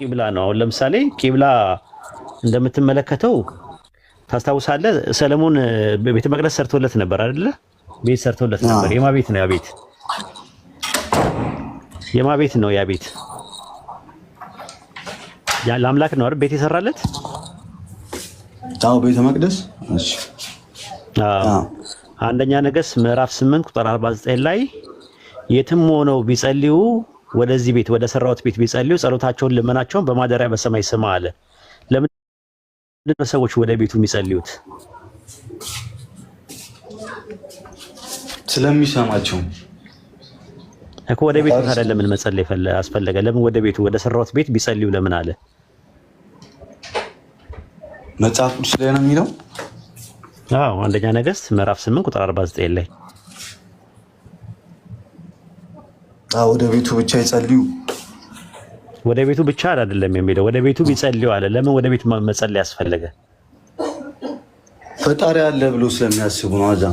ቂብላ ነው። አሁን ለምሳሌ ቂብላ እንደምትመለከተው ታስታውሳለህ፣ ሰለሞን ቤተ መቅደስ ሰርቶለት ነበር አይደለ? ቤት ሰርቶለት ነበር። የማ ቤት ነው ያ ቤት? የማ ቤት ነው ያ ቤት? ያ ለአምላክ ነው አይደል ቤት የሰራለት? ታው ቤተ መቅደስ። እሺ አንደኛ ነገሥት ምዕራፍ 8 ቁጥር 49 ላይ የትም ሆነው ቢጸልዩ ወደዚህ ቤት ወደ ሰራውት ቤት ቢጸልዩ ጸሎታቸውን ልመናቸውን በማደሪያ በሰማይ ስማ አለ። ለምን ሰዎች ወደ ቤቱ የሚጸልዩት? ስለሚሰማቸው እኮ። ወደ ቤቱ ታዲያ ለምን መጸለይ አስፈለገ? ለምን ወደ ቤቱ ወደ ሰራውት ቤት ቢጸልዩ ለምን አለ? መጽሐፍ ቅዱስ ላይ ነው የሚለው። አዎ አንደኛ ነገሥት ምዕራፍ 8 ቁጥር 49 ላይ ወደ ቤቱ ብቻ ይጸልዩ። ወደ ቤቱ ብቻ አይደለም የሚለው፣ ወደ ቤቱ ቢጸልዩ አለ። ለምን ወደ ቤት መጸለይ ያስፈለገ? ፈጣሪ አለ ብሎ ስለሚያስቡ ነው። አዛ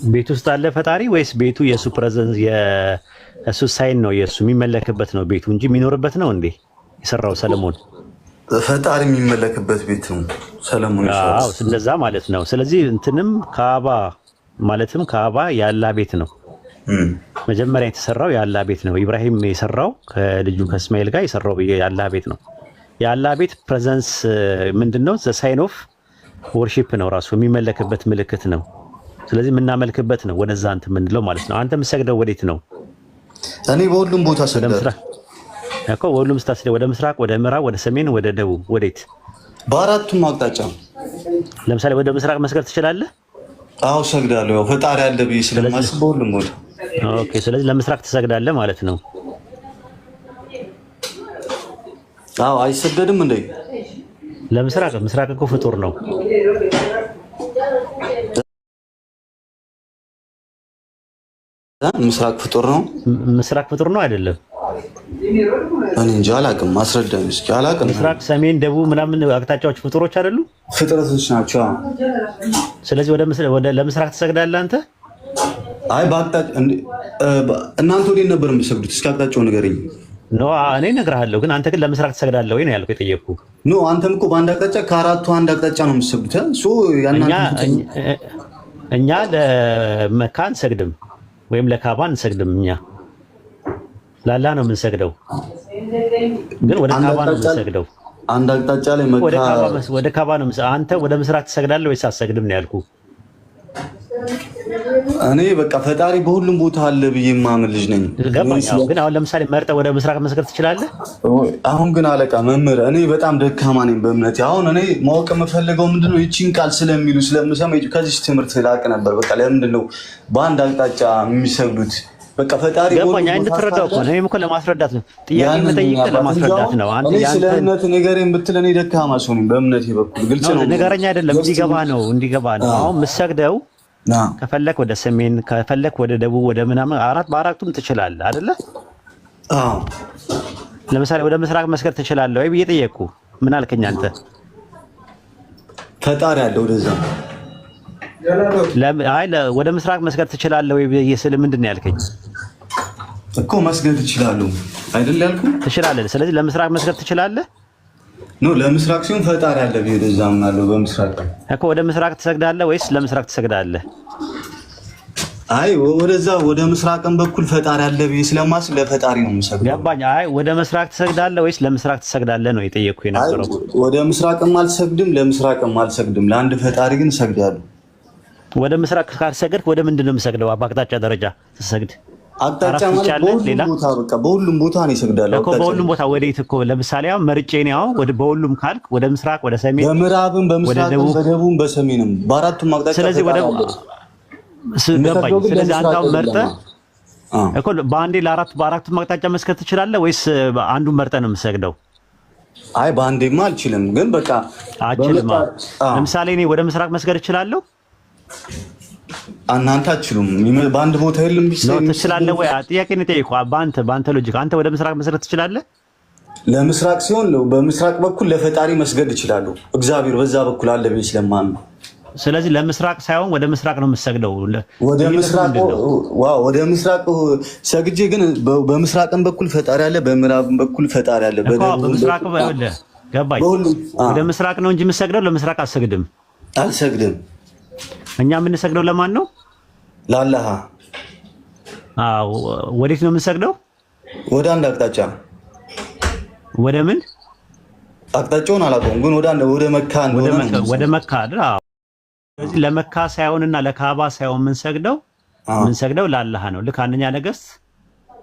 ቤት ውስጥ አለ ፈጣሪ ወይስ ቤቱ የሱ ፕሬዘንስ የሱ ሳይን ነው የሱ የሚመለክበት ነው ቤቱ እንጂ የሚኖርበት ነው እንዴ የሰራው ሰለሞን? ፈጣሪ የሚመለክበት ቤት ነው ሰለሞን ይሰራው። አዎ እንደዛ ማለት ነው። ስለዚህ እንትንም ካባ ማለትም ካባ የአላህ ቤት ነው። መጀመሪያ የተሰራው የአላህ ቤት ነው። ኢብራሂም የሰራው ከልጁ ከእስማኤል ጋር የሰራው የአላህ ቤት ነው። የአላህ ቤት ፕሬዘንስ ምንድነው? ዘ ሳይን ኦፍ ወርሺፕ ነው። ራሱ የሚመለክበት ምልክት ነው። ስለዚህ የምናመልክበት ነው። ወደዛ እንትን የምንለው ማለት ነው። አንተ የምትሰግደው ወዴት ነው? እኔ በሁሉም ቦታ ሰግዳለሁ እኮ። በሁሉም ስታስደ ወደ ምስራቅ፣ ወደ ምዕራብ፣ ወደ ሰሜን፣ ወደ ደቡብ፣ ወዴት? በአራቱም አቅጣጫ። ለምሳሌ ወደ ምስራቅ መስገድ ትችላለህ? አዎ ሰግዳለሁ። ያው ፈጣሪ አለ ብዬ ስለማስብ በሁሉም ቦታ። ኦኬ። ስለዚህ ለምስራቅ ትሰግዳለህ ማለት ነው። አዎ አይሰገድም እንዴ? ለምስራቅ ምስራቅ እኮ ፍጡር ነው። ምስራቅ ፍጡር ነው። ምስራቅ ፍጡር ነው አይደለም? እኔ እንጃ አላውቅም። አስረዳኝ እስኪ። አላውቅም። ምስራቅ፣ ሰሜን፣ ደቡብ ምናምን አቅጣጫዎች ፍጡሮች አይደሉ? ፍጥረቶች ናቸው። ስለዚህ ወደ ለምስራቅ ትሰግዳለህ አንተ? አይ በአቅጣጫ እናንተ ወዴት ነበር የምትሰግዱት? እስኪ አቅጣጫው ንገረኝ። ኖ እኔ እነግርሃለሁ፣ ግን አንተ ግን ለምስራቅ ትሰግዳለህ ወይ ነው ያልኩህ የጠየቅኩህ። ኖ አንተም እኮ በአንድ አቅጣጫ ከአራቱ አንድ አቅጣጫ ነው የምትሰግዱት። እኛ ለመካ አንሰግድም ወይም ለካባ አንሰግድም። እኛ ላላ ነው የምንሰግደው፣ ግን ወደ ካባ ነው የምንሰግደው። አንድ አቅጣጫ ላይ መካ ወደ ካባ ነው። አንተ ወደ ምስራቅ ትሰግዳለህ ወይስ አትሰግድም ነው ያልኩህ። እኔ በቃ ፈጣሪ በሁሉም ቦታ አለ ብዬ የማምን ልጅ ነኝ። ግን አሁን ለምሳሌ መርጠህ ወደ ምስራቅ መስገድ ትችላለህ? አሁን ግን አለቃ መምህር፣ እኔ በጣም ደካማ ነኝ በእምነቴ። አሁን እኔ ማወቅ የምፈልገው ምንድነው ይቺን ቃል ስለሚሉ ስለምሰማ ከዚህ ትምህርት ላቅ ነበር። በቃ ለምንድን ነው በአንድ አቅጣጫ የሚሰግዱት? በቃ ፈጣሪ ገባኝ። እንድትረዳው እኮ ነው። እኔም እኮ ለማስረዳት ነው፣ ጥያቄ መጠየቅ ለማስረዳት ነው። አንተ ስለ እምነት ንገረኝ ብትል እኔ ደካማ ሰው ነኝ በእምነቴ በኩል። ግልጽ ነው። ንገረኝ አይደለም፣ እንዲገባ ነው። አሁን የምትሰግደው ከፈለክ ወደ ሰሜን፣ ከፈለክ ወደ ደቡብ፣ ወደ ምናምን በአራቱም ትችላለህ አይደለ? አዎ። ለምሳሌ ወደ ምስራቅ መስገድ ትችላለህ ወይ ብዬ ጠየቅኩህ። ምን አልከኝ አንተ? ፈጣሪ አለ ወደዛ። አይ ወደ ምስራቅ መስገድ ትችላለህ ወይ ብዬ ስል ምንድን ነው ያልከኝ? እኮ መስገድ ትችላለህ አይደል ያልኩህ? ትችላለህ። ስለዚህ ለምስራቅ መስገድ ትችላለህ። ኖ ለምስራቅ ሲሆን ፈጣሪ አለ ብዬ ወደዛ ምናለው። በምስራቅ እኮ ወደ ምስራቅ ትሰግዳለህ ወይስ ለምስራቅ ትሰግዳለህ? አይ ወደዛ ወደ ምስራቅም በኩል ፈጣሪ አለ ብዬ ስለማስብ ለፈጣሪ ነው የምሰግደው። ገባኝ። አይ ወደ ምስራቅ ትሰግዳለህ ወይስ ለምስራቅ ትሰግዳለህ ነው የጠየቅኩህ የነበረው። ወደ ምስራቅም አልሰግድም ለምስራቅም አልሰግድም፣ ለአንድ ፈጣሪ ግን እሰግዳለሁ። ወደ ምስራቅ ካልሰገድክ ወደ ምንድን ነው የምሰግደው? በአቅጣጫ ደረጃ ትሰግድ። አቅጣጫ ማለት በሁሉም ቦታ በቃ በሁሉም ቦታ ነው እሰግዳለሁ እኮ። በሁሉም ቦታ ወዴት እኮ ለምሳሌ አሁን መርጬ ነው በሁሉም ካልክ ወደ ምስራቅ፣ ወደ ሰሜን፣ በምዕራብም፣ በምስራቅም፣ በደቡብም፣ በሰሜንም በአራቱም አቅጣጫ። ስለዚህ ገባኝ። ስለዚህ አንተ አሁን መርጠህ እኮ በአንዴ በአራቱም አቅጣጫ መስገድ ትችላለህ ወይስ አንዱን መርጠህ ነው የምሰግደው? አይ በአንዴማ አልችልም፣ ግን በቃ አልችልም። ለምሳሌ እኔ ወደ ምስራቅ መስገድ እችላለሁ፣ እናንተ አትችሉም። በአንድ ቦታ የለም ቢሰይ ትችላለህ ወይ? ጥያቄ ነው የጠየኩህ። በአንተ ሎጂክ አንተ ወደ ምስራቅ መስገድ ትችላለህ? ለምስራቅ ሲሆን በምስራቅ በኩል ለፈጣሪ መስገድ እችላለሁ። እግዚአብሔር በዛ በኩል አለ ብዬ ስለማምን ስለዚህ ለምስራቅ ሳይሆን ወደ ምስራቅ ነው የምትሰግደው። ወደ ምስራቅ ሰግጄ ግን በምስራቅም በኩል ፈጣሪ አለ፣ በምዕራብም በኩል ፈጣሪ አለ። በምስራቅ ገባኝ። ወደ ምስራቅ ነው እንጂ የምትሰግደው ለምስራቅ አልሰግድም። እኛ የምንሰግደው ለማን ነው? ለአላህ። ወዴት ነው የምንሰግደው? ወደ አንድ አቅጣጫ። ወደ ምን አቅጣጫውን አላውቀውም፣ ግን ወደ መካ ወደ መካ አይደል? ስለዚህ ለመካ ሳይሆንና ለካባ ሳይሆን የምንሰግደው ለአላህ ነው። ልክ አንደኛ ነገሥት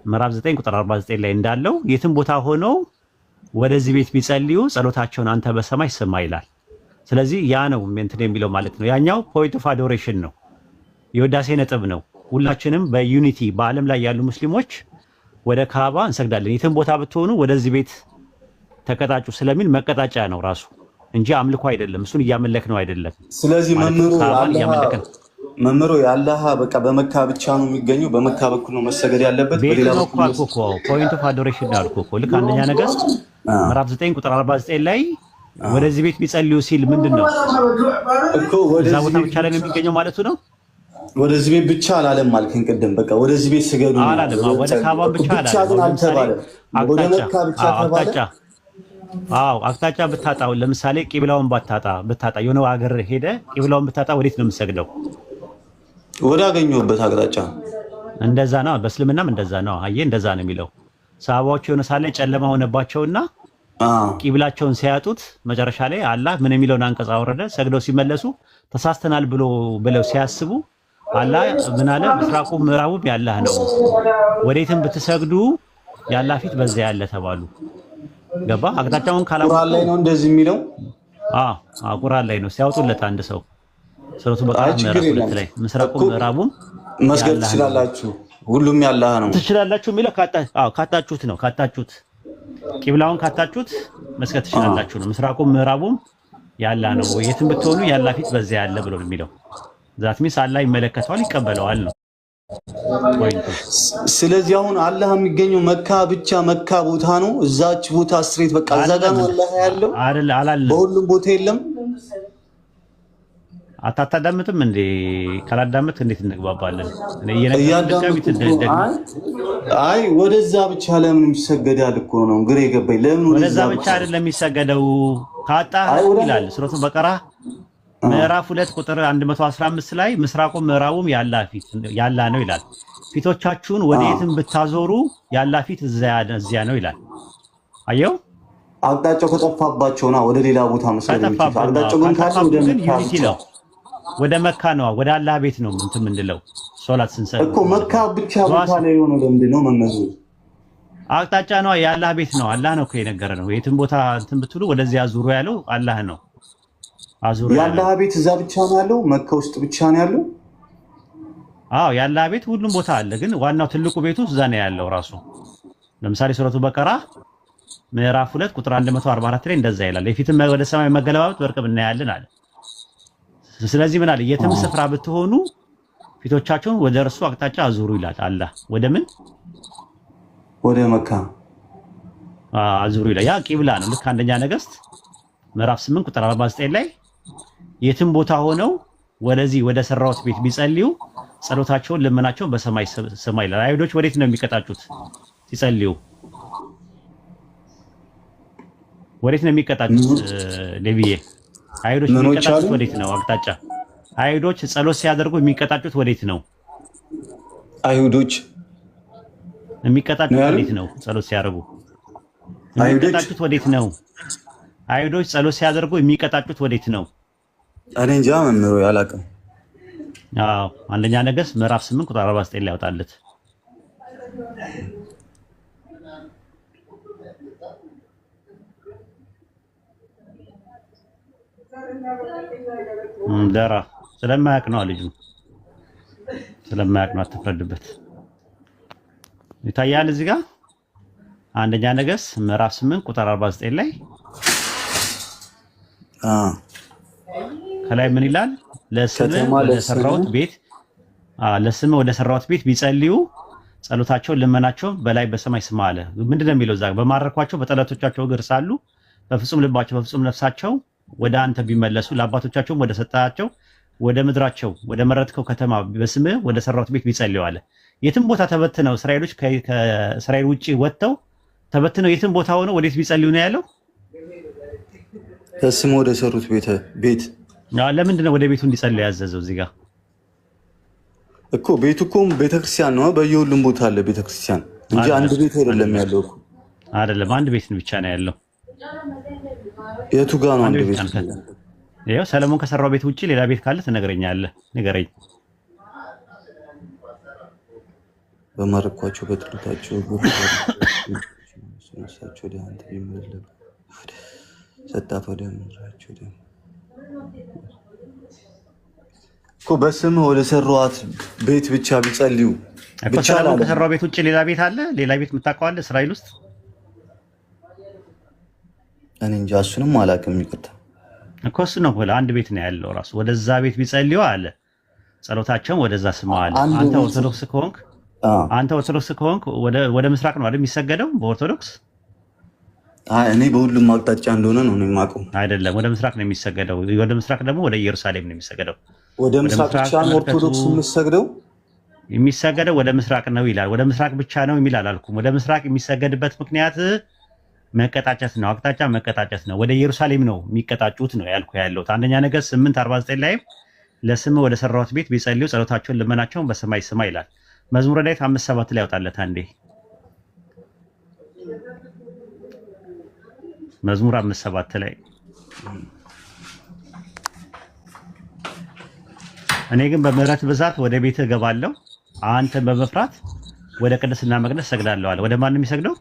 ምዕራፍ 9 ቁጥር 49 ላይ እንዳለው የትም ቦታ ሆነው ወደዚህ ቤት ቢጸልዩ ጸሎታቸውን አንተ በሰማይ ስማ ይላል። ስለዚህ ያ ነው እንትን የሚለው ማለት ነው። ያኛው ፖይንት ኦፍ አዶሬሽን ነው፣ የውዳሴ ነጥብ ነው። ሁላችንም በዩኒቲ በዓለም ላይ ያሉ ሙስሊሞች ወደ ካባ እንሰግዳለን። የትም ቦታ ብትሆኑ ወደዚህ ቤት ተቀጣጩ ስለሚል መቀጣጫ ነው ራሱ እንጂ አምልኮ አይደለም። እሱን እያመለክ ነው አይደለም። ስለዚህ መምህሩ የአላህ በቃ በመካ ብቻ ነው የሚገኘው፣ በመካ በኩል ነው መሰገድ ያለበት። በሌላ በኩል ፖይንት ኦፍ አዶሬሽን ነው አልኩ እኮ። ልክ አንደኛ ነገሥት ምዕራፍ 9 ቁጥር 49 ላይ ወደዚህ ቤት ቢጸልዩ ሲል ምንድነው እዛ ቦታ ብቻ ላይ ነው የሚገኘው ማለቱ ነው። ወደዚህ ቤት ብቻ አላለም አልከኝ ቅድም። በቃ ወደዚህ ቤት ስገዱ አላለም። ወደ ካባ ብቻ አላለም። አቅጣጫ ብታጣው ለምሳሌ ቂብላውን ብታጣ የሆነ ሀገር ሄደ ቂብላውን ብታጣ ወዴት ነው የምትሰግደው? ወደ አገኘሁበት አቅጣጫ። እንደዛ ነው፣ በእስልምናም እንደዛ ነው። አየህ እንደዛ ነው የሚለው። ሰሃባዎች የሆነ ሳለ ጨለማ ሆነባቸውና ቂብላቸውን ሲያጡት መጨረሻ ላይ አላህ ምን የሚለውን አንቀጽ አወረደ። ሰግደው ሲመለሱ ተሳስተናል ብለው ሲያስቡ አላህ ምን አለ? ምስራቁም ምዕራቡም ያላህ ነው፣ ወዴትም ብትሰግዱ ያላህ ፊት በዚያ ያለ ተባሉ። ገባ? አቅጣጫውን ካላወቁ ቁርአን ላይ ነው እንደዚህ የሚለው። ቁርአን ላይ ነው ሲያወጡለት አንድ ሰው ሱረቱ በቀራ ምዕራፍ 2 ላይ ምስራቁም ምዕራቡም መስገድ ትችላላችሁ፣ ሁሉም ያላህ ነው ትችላላችሁ የሚለው ካጣችሁት ነው። ካጣችሁት ቂብላውን ካጣችሁት መስገድ ትችላላችሁ ነው። ምስራቁም ምዕራቡም ያላህ ነው፣ የትም ብትሆኑ ያላህ ፊት በዚያ ያለ ብሎ የሚለው ዛት ሚስ አላህ ይመለከተዋል፣ ይቀበለዋል ነው። ስለዚህ አሁን አላህ የሚገኘው መካ ብቻ መካ ቦታ ነው። እዛች ቦታ ስትሬት በቃ እዛ ጋር ነው አላህ ያለው አይደል? በሁሉም ቦታ የለም። አታዳምጥም እንዴ? ካላዳምጥ እንዴት እንግባባለን? አይ ወደዛ ብቻ ለምን ይሰገዳል እኮ ነው ግሬ ገባኝ። ለምን ወደዛ ብቻ አይደለም የሚሰገደው? ካጣ ይላል ሱረቱ በቀራ ምዕራፍ 2 ቁጥር 115 ላይ ምስራቁም ምዕራቡም ያላህ ነው ይላል። ፊቶቻችሁን ወዴትም ብታዞሩ ያላህ ፊት እዚያ ነው ይላል። አየው አቅጣጫው ከጠፋባቸውና ወደ ሌላ ቦታ መስገድ ይችላል። አቅጣጫው ግን ካለ ወደ ዩኒቲ ነው፣ ወደ መካ ነው፣ ወደ አላህ ቤት ነው እንትን የምንለው ሶላት ስንሰግድ እኮ መካ ብቻ ቦታ ላይ ሆኖ ለምንድን ነው መመዙ? አቅጣጫ ነው፣ የአላህ ቤት ነው። አላህ ነው እኮ የነገረ ነው። የትም ቦታ እንትን ብትሉ ወደዚያ ዙሩ ያለው አላህ ነው። የአላህ ቤት እዛ ብቻ ነው ያለው? መካ ውስጥ ብቻ ነው ያለው? የአላህ ቤት ሁሉም ቦታ አለ፣ ግን ዋናው ትልቁ ቤቱ እዛ ነው ያለው ራሱ። ለምሳሌ ሱረቱ በቀራ ምዕራፍ 2 ቁጥር 144 ላይ እንደዛ ይላል፣ የፊትም ወደ ሰማይ መገለባበጥ በርቅብ እናያለን አለ። ስለዚህ ምን አለ? የትም ስፍራ ብትሆኑ ፊቶቻቸውን ወደ እርሱ አቅጣጫ አዙሩ ይላል አላህ። ወደ ምን? ወደ መካ አዙሩ ይላል። ያ ቂብላ ነው። ልክ አንደኛ ነገሥት ምዕራፍ 8 ቁጥር 49 ላይ የትም ቦታ ሆነው ወደዚህ ወደ ሰራውት ቤት ቢጸልዩ ጸሎታቸውን ልመናቸውን በሰማይ ሰማይ ይላል። አይሁዶች ወዴት ነው የሚቀጣጩት ሲጸልዩ? ወዴት ነው የሚቀጣጩት? ለብዬ አይሁዶች የሚቀጣጩት ወዴት ነው? አቅጣጫ አይሁዶች ጸሎት ሲያደርጉ የሚቀጣጩት ወዴት ነው? አይሁዶች የሚቀጣጩት ወዴት ነው? ጸሎት ሲያደርጉ የሚቀጣጩት ወዴት ነው? አይሁዶች ጸሎት ሲያደርጉ የሚቀጣጩት ወዴት ነው? እኔ እንጃ መምህሩ ያላቀም። አንደኛ ነገሥት ምዕራፍ 8 ቁጥር 49 ላይ ያወጣለት። ደራ ስለማያውቅ ነው ልጁ፣ ስለማያውቅ ነው። አትፍረድበት። ይታያል እዚህ ጋር አንደኛ ነገሥት ምዕራፍ 8 ቁጥር 49 ላይ ከላይ ምን ይላል? ለስምህ ወደ ሰራሁት ቤት ቢጸልዩ ጸሎታቸውን ልመናቸውን በላይ በሰማይ ስማ አለ። ምንድነው የሚለው እዛ? በማረኳቸው በጠላቶቻቸው እግር ሳሉ በፍጹም ልባቸው በፍጹም ነፍሳቸው ወደ አንተ ቢመለሱ ለአባቶቻቸውም ወደ ሰጣቸው ወደ ምድራቸው ወደ መረጥከው ከተማ በስምህ ወደ ሰራሁት ቤት ቢጸልዩ አለ። የትም ቦታ ተበትነው እስራኤሎች ከእስራኤል ውጭ ወጥተው ተበትነው የትም ቦታ ሆነው ወዴት ቢጸልዩ ነው ያለው? ከስም ወደ ሰሩት ቤት። ለምንድን ነው ወደ ቤቱ እንዲጸልዩ ያዘዘው? እዚህ ጋር እኮ ቤቱ እኮ ቤተክርስቲያን ነው። በየሁሉም ቦታ አለ ቤተክርስቲያን እንጂ አንድ ቤት አይደለም ያለው እኮ። አይደለም አንድ ቤት ብቻ ነው ያለው። የቱ ጋር ነው አንድ ቤት? ይኸው ሰለሞን ከሰራው ቤት ውጪ ሌላ ቤት ካለ ትነግረኛለህ? ንገረኝ። በማረኳቸው በጥሩታቸው ሰጣቸው ወደ አንተ ይመለሉ ሰጣት ወደ ምድራቸው እኮ በስምህ ወደ ሰሯት ቤት ብቻ ቢጸልዩ ብቻ። ሰለሞን ከሰራው ቤት ውጪ ሌላ ቤት አለ? ሌላ ቤት የምታውቀው አለ እስራኤል ውስጥ? እኔ እንጃ እሱንም አላውቅም። ይቅርታ እኮ እሱ ነው ብለህ አንድ ቤት ነው ያለው ራሱ። ወደዛ ቤት ቢጸልዩ አለ ጸሎታቸውን ወደዛ ስማ አለ። አንተ ኦርቶዶክስ ከሆንክ ወደ ምስራቅ ነው አይደል የሚሰገደው በኦርቶዶክስ? እኔ በሁሉም አቅጣጫ እንደሆነ ነው የማውቀው። አይደለም ወደ ምስራቅ ነው የሚሰገደው። ወደ ምስራቅ ደግሞ ወደ ኢየሩሳሌም ነው የሚሰገደው። ወደ ምስራቅ ብቻ ነው ኦርቶዶክስ የሚሰገደው ወደ ምስራቅ ነው ይላል። ወደ ምስራቅ ብቻ ነው የሚል አላልኩም። ወደ ምስራቅ የሚሰገድበት ምክንያት መቀጣጨት ነው። አቅጣጫ መቀጣጨት ነው። ወደ ኢየሩሳሌም ነው የሚቀጣጩት ነው ያልኩ ያለሁት። አንደኛ ነገሥት 8:49 ላይ ለስም ወደ ሰራሁት ቤት ቢጸልዩ ጸሎታቸውን ልመናቸውን በሰማይ ስማ ይላል። መዝሙረ ዳዊት 5:7 ላይ ያወጣለት አንዴ። መዝሙር 5:7 ላይ እኔ ግን በምህረት ብዛት ወደ ቤት እገባለሁ፣ አንተን በመፍራት ወደ ቅድስና መቅደስ ሰግዳለሁ አለ። ወደ ማን ነው የሚሰግደው?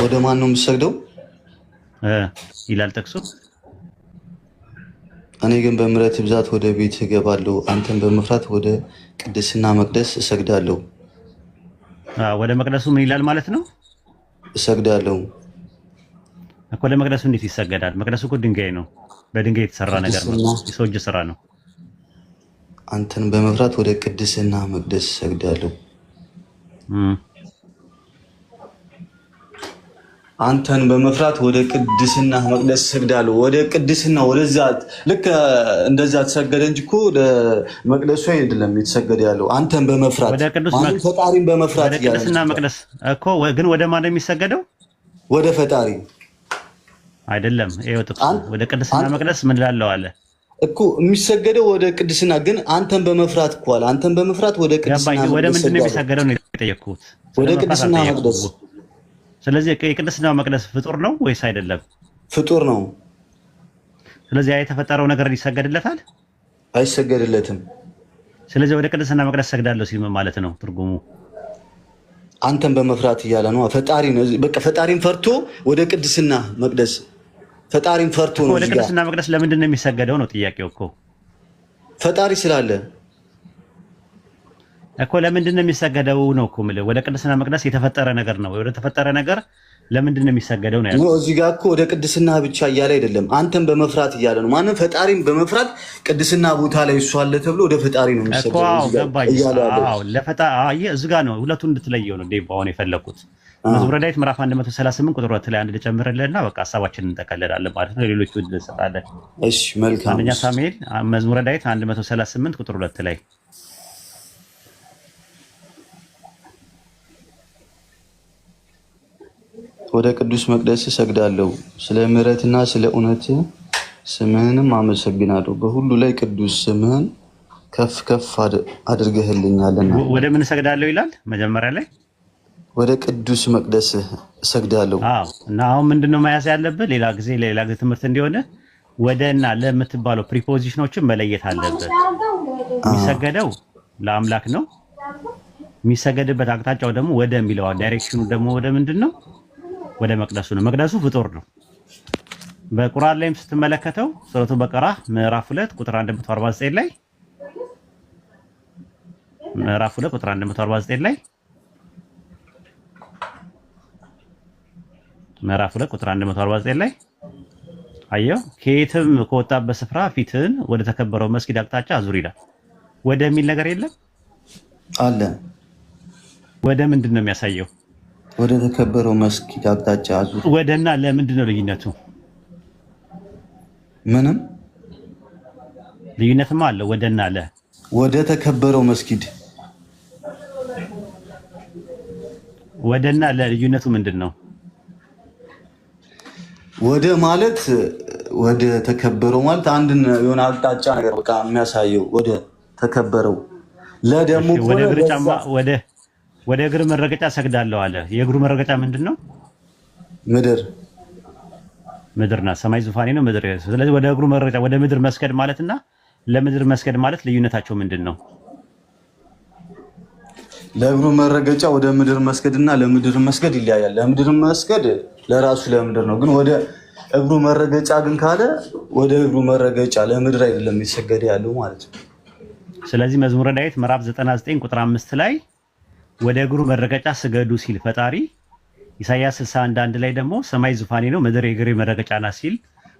ወደ ማን ነው የሚሰግደው ይላል ጥቅሱ። እኔ ግን በምህረት ብዛት ወደ ቤት እገባለሁ፣ አንተን በመፍራት ወደ ቅድስና መቅደስ እሰግዳለሁ። ወደ መቅደሱ ምን ይላል ማለት ነው? እሰግዳለሁ እኮ። ለመቅደሱ እንዴት ይሰገዳል? መቅደሱ እኮ ድንጋይ ነው፣ በድንጋይ የተሰራ ነገር ነው፣ የሰው እጅ ስራ ነው። አንተን በመፍራት ወደ ቅድስና መቅደስ እሰግዳለሁ። አንተን በመፍራት ወደ ቅድስና መቅደስ እሰግዳለሁ። ወደ ቅድስና ወደዛ ልክ እንደዛ ተሰገደ እንጂ እኮ ለመቅደሱ አይደለም የተሰገደ ያለው። አንተን በመፍራት ወደ ቅዱስ ፈጣሪን በመፍራት ወደ ቅድስና መቅደስ እኮ። ግን ወደ ማን ነው የሚሰገደው? ወደ ፈጣሪ አይደለም። ይኸው ጥቅሱ ወደ ቅድስና መቅደስ ምን ላለው አለ እኮ የሚሰገደው ወደ ቅድስና። ግን አንተን በመፍራት እኮ አለ። አንተን በመፍራት ወደ ቅድስና ወደ ምንድን ነው የሚሰገደው ነው የጠየቅኩት። ወደ ቅድስና መቅደስ። ስለዚህ የቅድስናው መቅደስ ፍጡር ነው ወይስ አይደለም? ፍጡር ነው። ስለዚህ የተፈጠረው ነገር ይሰገድለታል? አይሰገድለትም። ስለዚህ ወደ ቅድስና መቅደስ ሰግዳለሁ ሲል ምን ማለት ነው ትርጉሙ? አንተን በመፍራት እያለ ነው። በቃ ፈጣሪን ፈርቶ ወደ ቅድስና መቅደስ ፈጣሪን ፈርቶ ነው። ወደ ቅድስና መቅደስ ለምንድን ነው የሚሰገደው ነው ጥያቄው እኮ። ፈጣሪ ስላለ እኮ ለምንድን ነው የሚሰገደው ነው እኮ የምልህ። ወደ ቅድስና መቅደስ የተፈጠረ ነገር ነው። ወደ ተፈጠረ ነገር ለምንድን ነው የሚሰገደው ነው ያለው። እዚህ ጋር እኮ ወደ ቅድስና ብቻ እያለ አይደለም፣ አንተን በመፍራት እያለ ነው። ማንም ፈጣሪን በመፍራት ቅድስና ቦታ ላይ እሱ አለ ተብሎ ወደ ፈጣሪ ነው የሚሰገደው እያለ እዚህ ጋር ነው። ሁለቱን እንድትለየው ነው ዴቭ አሁን የፈለኩት። መዝሙረ ዳዊት ምዕራፍ 138 ቁጥር 2 ላይ አንድ ልጨምርልህና በቃ ሀሳባችንን እንጠቀልላለን ማለት ነው። ሌሎቹ እንሰጣለን። እሺ መልካም። አንደኛ ሳሙኤል መዝሙረ ዳዊት 138 ቁጥር 2 ላይ ወደ ቅዱስ መቅደስ እሰግዳለሁ፣ ስለ ምሕረትና ስለ እውነት ስምህንም አመሰግናለሁ። በሁሉ ላይ ቅዱስ ስምህን ከፍ ከፍ አድርገህልኛልና። ወደ ምን እሰግዳለሁ ይላል መጀመሪያ ላይ? ወደ ቅዱስ መቅደስ እሰግዳለሁ። እና አሁን ምንድነው መያዝ ያለብህ? ሌላ ጊዜ ትምህርት እንዲሆነ ወደና ለምትባለው ፕሪፖዚሽኖችን መለየት አለብህ። የሚሰገደው ለአምላክ ነው። የሚሰገድበት አቅጣጫው ደግሞ ወደ የሚለው ዳይሬክሽኑ ደግሞ ወደ ምንድን ነው? ወደ መቅደሱ ነው። መቅደሱ ፍጡር ነው። በቁርአን ላይም ስትመለከተው ሱረቱ በቀራ ምዕራፍ 2 ቁጥር 149 ላይ ምዕራፍ 2 ቁጥር 149 ላይ ምዕራፍ 2 ቁጥር 149 ላይ አየው፣ ከየትም ከወጣበት ስፍራ ፊትህን ወደ ተከበረው መስጊድ አቅጣጫ አዙር ይላል። ወደ የሚል ነገር የለም አለ። ወደ ምንድን ነው የሚያሳየው? ወደ ተከበረው መስጊድ አቅጣጫ አዙር። ወደና ለምንድን ነው ልዩነቱ? ምንም ልዩነትማ አለ ወደና አለ ወደ ተከበረው መስጊድ ወደና ለልዩነቱ ምንድነው? ወደ ማለት ወደ ተከበረው ማለት አንድን የሆነ አቅጣጫ ነገር በቃ የሚያሳየው ወደ ተከበረው ለደሙ ወደ እግር ጫማ ወደ እግር መረገጫ ሰግዳለሁ አለ። የእግሩ መረገጫ ምንድነው? ምድርና ሰማይ ዙፋኔ ነው ምድር። ስለዚህ ወደ እግሩ መረገጫ ወደ ምድር መስገድ ማለትና ለምድር መስገድ ማለት ልዩነታቸው ምንድነው? ለእግሩ መረገጫ ወደ ምድር መስገድና ለምድር መስገድ ይለያያል። ለምድር መስገድ ለራሱ ለምድር ነው። ግን ወደ እግሩ መረገጫ ግን ካለ ወደ እግሩ መረገጫ ለምድር አይደለም የሚሰገድ ያለው ማለት ነው። ስለዚህ መዝሙረ ዳዊት ምዕራፍ 99 ቁጥር 5 ላይ ወደ እግሩ መረገጫ ስገዱ ሲል ፈጣሪ፣ ኢሳይያስ 61:1 ላይ ደግሞ ሰማይ ዙፋኔ ነው ምድር የእግሬ መረገጫ ናት ሲል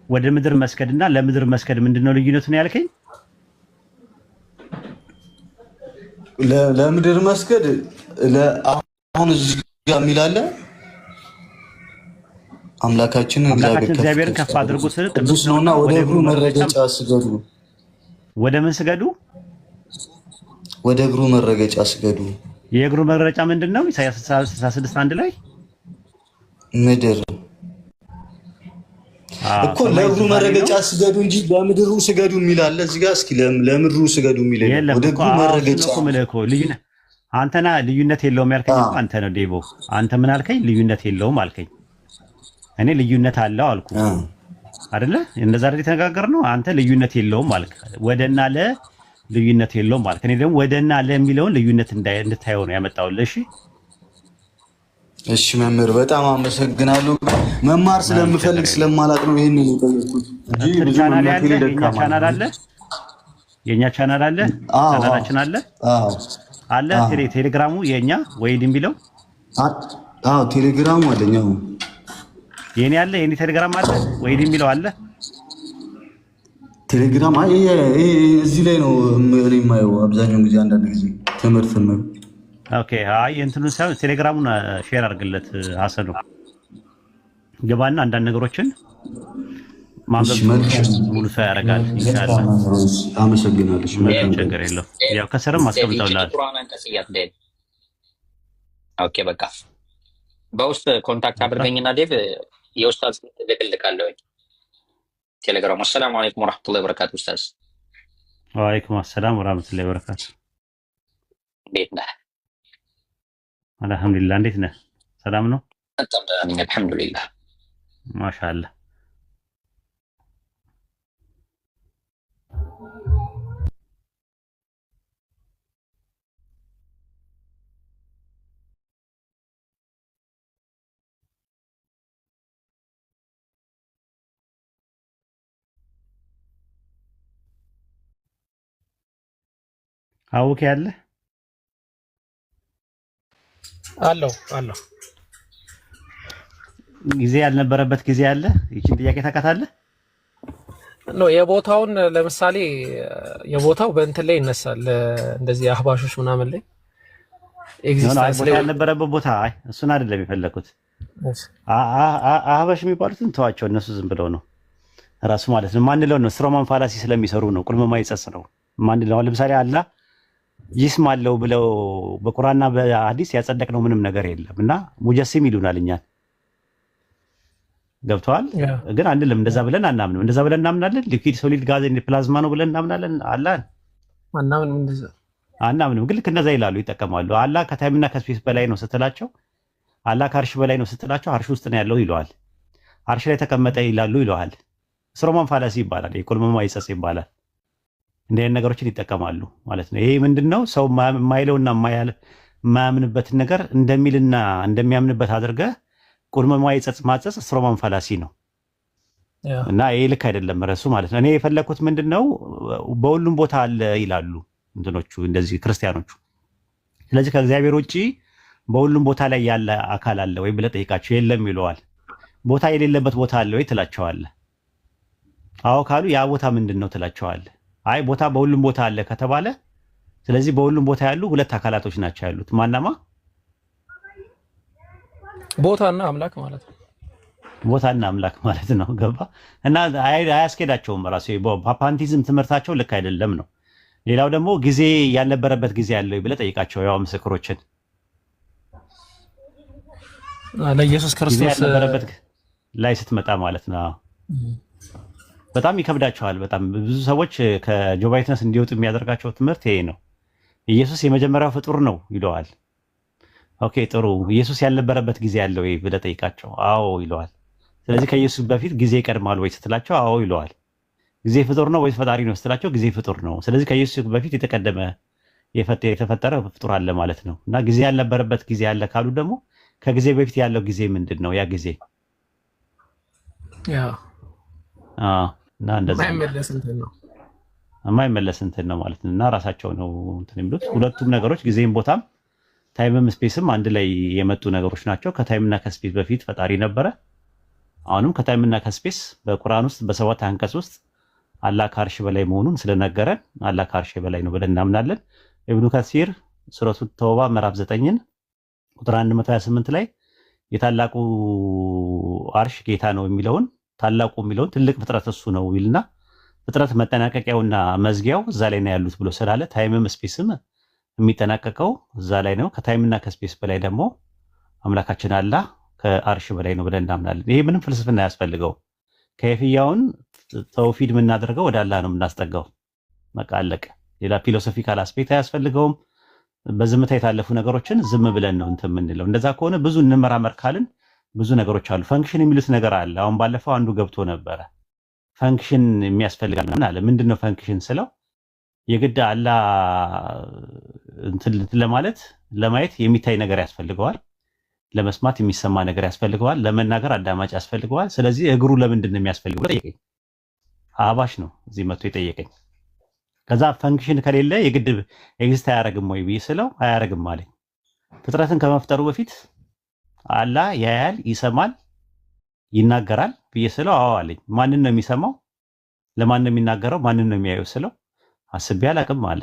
ወደ ምድር መስገድና ለምድር መስገድ ምንድነው ልዩነቱ ነው ያልከኝ? ለምድር መስገድ አሁን እዚህ ጋር የሚላለ አምላካችንን እግዚአብሔርን ከፍ አድርጉት ቅዱስ ነውና ወደ እግሩ መረገጫ ስገዱ። ወደ ምን ስገዱ? ወደ እግሩ መረገጫ ስገዱ። የእግሩ መረገጫ ምንድነው? ኢሳይያስ 66:1 ላይ ምድር እኮ ለእግሩ መረገጫ ስገዱ እንጂ ለምድሩ ስገዱ የሚል አለ እዚህ ጋር። እስኪ ለምድሩ ስገዱ የሚል ወደ እግሩ መረገጫ ልዩነት አንተና ልዩነት የለውም ያልከኝ አንተ ነው ዴቦ። አንተ ምን አልከኝ? ልዩነት የለውም አልከኝ። እኔ ልዩነት አለው አልኩ አይደለ? እንደዛ አይደል የተነጋገርነው? አንተ ልዩነት የለውም አልክ። ወደና ለ ልዩነት የለውም አልክ። እኔ ደግሞ ወደና ለ የሚለውን ልዩነት እንድታየው ነው ያመጣውልህ። እሺ መምህር በጣም አመሰግናለሁ። መማር ስለምፈልግ ስለማላቅ ነው ይሄን የጠየቁት እንጂ ብዙ ቻናል አለ። የኛ ቻናል አለ። ቻናላችን አለ አለ። ቴሌግራሙ የኛ ወይድ የሚለው ቴሌግራሙ አለኛው የኔ አለ። የኔ ቴሌግራም አለ። ወይድ የሚለው አለ። ቴሌግራም እዚህ ላይ ነው እኔ የማየው አብዛኛውን ጊዜ። አንዳንድ ጊዜ ትምህርት ነው። ኦኬ እንትኑን ሳይሆን ቴሌግራሙን ሼር አድርግለት ሀሰኑ ገባና አንዳንድ ነገሮችን ማንበብ ሙሉ ሰው ያደርጋል። ኢንሻአላህ አመሰግናለሁ። ችግር የለውም። ያው ከስርም አስቀምጠውልሃል። ኦኬ በቃ በውስጥ ኮንታክት አድርገኝና ዴቭ የኡስታዝ ልክልካለሁ ቴሌግራም። አሰላሙ አለይኩም ወራህመቱላሂ ወበረካቱ። ኡስታዝ ወአለይኩም አሰላም ወራህመቱላሂ ወበረካቱ። እንዴት ነህ? አልሐምዱሊላህ። እንዴት ነህ? ሰላም ነው? አልሐምዱሊላህ ማሻአላህ። አውቄ ያለ አለው ጊዜ ያልነበረበት ጊዜ አለ። ይቺን ጥያቄ ታውቃታለህ? የቦታውን ለምሳሌ የቦታው በእንትን ላይ ይነሳል እንደዚህ አህባሾች ምናምን ላይ ኤግዚስተንስ ላይ ያልነበረበት ቦታ። አይ እሱን አይደለም የፈለኩት። አህባሽ የሚባሉትን ተዋቸው፣ እነሱ ዝም ብለው ነው ራሱ ማለት ነው። ማንለው ነው ስትሮማን ፋላሲ ስለሚሰሩ ነው። ቁልመማ ይጸጽ ነው ማንለው። ለምሳሌ አላህ ጂስም አለው ብለው በቁርአንና በሐዲስ ያጸደቅነው ምንም ነገር የለም እና ሙጀሲም ይሉናል እኛን። ገብተዋል ግን አንልም። እንደዛ ብለን አናምንም። እንደዛ ብለን እናምናለን። ሊኩዊድ ሶሊድ ጋዝ ኤንድ ፕላዝማ ነው ብለን እናምናለን። አላህን አናምንም። ግን ልክ እንደዛ ይላሉ፣ ይጠቀማሉ። አላህ ከታይምና ከስፔስ በላይ ነው ስትላቸው፣ አላህ ከአርሽ በላይ ነው ስትላቸው አርሽ ውስጥ ነው ያለው ይለዋል። አርሽ ላይ ተቀመጠ ይላሉ ይለዋል። ስትሮማን ፋላሲ ይባላል። የቁልመማ ይጸጽ ይባላል። እንደ አይነት ነገሮችን ይጠቀማሉ ማለት ነው። ይሄ ምንድነው? ሰው የማይለውና የማያምንበትን ነገር እንደሚልና እንደሚያምንበት አድርገህ ቁልመማ ይጸጽ ማጸጽ ስትሮማን ፋላሲ ነው እና ይሄ ልክ አይደለም ረሱ ማለት ነው። እኔ የፈለኩት ምንድነው በሁሉም ቦታ አለ ይላሉ እንትኖቹ እንደዚህ ክርስቲያኖቹ። ስለዚህ ከእግዚአብሔር ውጪ በሁሉም ቦታ ላይ ያለ አካል አለ ወይ ብለህ ጠይቃቸው። የለም ይለዋል። ቦታ የሌለበት ቦታ አለ ወይ ትላቸዋለህ። አዎ ካሉ ያ ቦታ ምንድነው ትላቸዋለህ። አይ ቦታ በሁሉም ቦታ አለ ከተባለ ስለዚህ በሁሉም ቦታ ያሉ ሁለት አካላቶች ናቸው ያሉት። ማናማ? ቦታና አምላክ ማለት ነው። ቦታና አምላክ ማለት ነው። ገባ እና አያስኬዳቸውም። ራሱ ፓፓንቲዝም ትምህርታቸው ልክ አይደለም ነው። ሌላው ደግሞ ጊዜ ያልነበረበት ጊዜ ያለው ብለህ ጠይቃቸው። ያው ምስክሮችን ለኢየሱስ ጊዜ ክርስቶስ ያልነበረበት ላይ ስትመጣ ማለት ነው በጣም ይከብዳቸዋል። በጣም ብዙ ሰዎች ከጆባ ዊትነስ እንዲወጡ የሚያደርጋቸው ትምህርት ይሄ ነው። ኢየሱስ የመጀመሪያው ፍጡር ነው ይለዋል። ኦኬ ጥሩ፣ ኢየሱስ ያልነበረበት ጊዜ ያለው ወይ ብለህ ጠይቃቸው። አዎ ይለዋል። ስለዚህ ከኢየሱስ በፊት ጊዜ ይቀድማል ወይ ስትላቸው አዎ ይለዋል። ጊዜ ፍጡር ነው ወይስ ፈጣሪ ነው ስትላቸው ጊዜ ፍጡር ነው። ስለዚህ ከኢየሱስ በፊት የተቀደመ የተፈጠረ ፍጡር አለ ማለት ነው። እና ጊዜ ያልነበረበት ጊዜ አለ ካሉ ደግሞ ከጊዜ በፊት ያለው ጊዜ ምንድን ነው? ያ ጊዜ እና እንደዛ የማይመለስ እንትን ነው ማለት ነው። እና ራሳቸው ነው እንትን የሚሉት ሁለቱም ነገሮች ጊዜም ቦታም ታይምም ስፔስም አንድ ላይ የመጡ ነገሮች ናቸው። ከታይምና ከስፔስ በፊት ፈጣሪ ነበረ። አሁንም ከታይምና ከስፔስ በቁርአን ውስጥ በሰባት አንቀጽ ውስጥ አላህ ከአርሽ በላይ መሆኑን ስለነገረን አላህ ከአርሽ በላይ ነው ብለን እናምናለን። ኢብኑ ከሲር ሱረቱ ተውባ ምዕራፍ 9ን ቁጥር 128 ላይ የታላቁ አርሽ ጌታ ነው የሚለውን ታላቁ የሚለውን ትልቅ ፍጥረት እሱ ነው ይልና ፍጥረት መጠናቀቂያውና መዝጊያው እዛ ላይ ነው ያሉት ብሎ ስላለ ታይምም ስፔስም የሚጠናቀቀው እዛ ላይ ነው። ከታይምና ከስፔስ በላይ ደግሞ አምላካችን አላህ ከአርሽ በላይ ነው ብለን እናምናለን። ይሄ ምንም ፍልስፍና አያስፈልገው። ከይፍያውን ተውፊድ የምናደርገው ወደ አላህ ነው የምናስጠጋው። በቃ አለቀ። ሌላ ፊሎሶፊካል አስፔክት አያስፈልገውም። በዝምታ የታለፉ ነገሮችን ዝም ብለን ነው እንትን የምንለው። እንደዛ ከሆነ ብዙ እንመራመር ካልን ብዙ ነገሮች አሉ። ፈንክሽን የሚሉት ነገር አለ። አሁን ባለፈው አንዱ ገብቶ ነበረ። ፈንክሽን የሚያስፈልጋል ምን አለ? ምንድነው ፈንክሽን ስለው የግድ አላህ እንትን ለማለት ለማየት የሚታይ ነገር ያስፈልገዋል፣ ለመስማት የሚሰማ ነገር ያስፈልገዋል፣ ለመናገር አዳማጭ ያስፈልገዋል። ስለዚህ እግሩ ለምንድን ነው የሚያስፈልገው ጠየቀኝ። አባሽ ነው እዚህ መጥቶ የጠየቀኝ። ከዛ ፈንክሽን ከሌለ የግድ ኤግዚስት አያረግም ወይ ብዬ ስለው አያረግም አለኝ። ፍጥረትን ከመፍጠሩ በፊት አላህ ያያል፣ ይሰማል፣ ይናገራል ብዬ ስለው አዎ አለኝ። ማንን ነው የሚሰማው? ለማን ነው የሚናገረው? ማንን ነው የሚያየው ስለው አስቤ አላቅም አለ።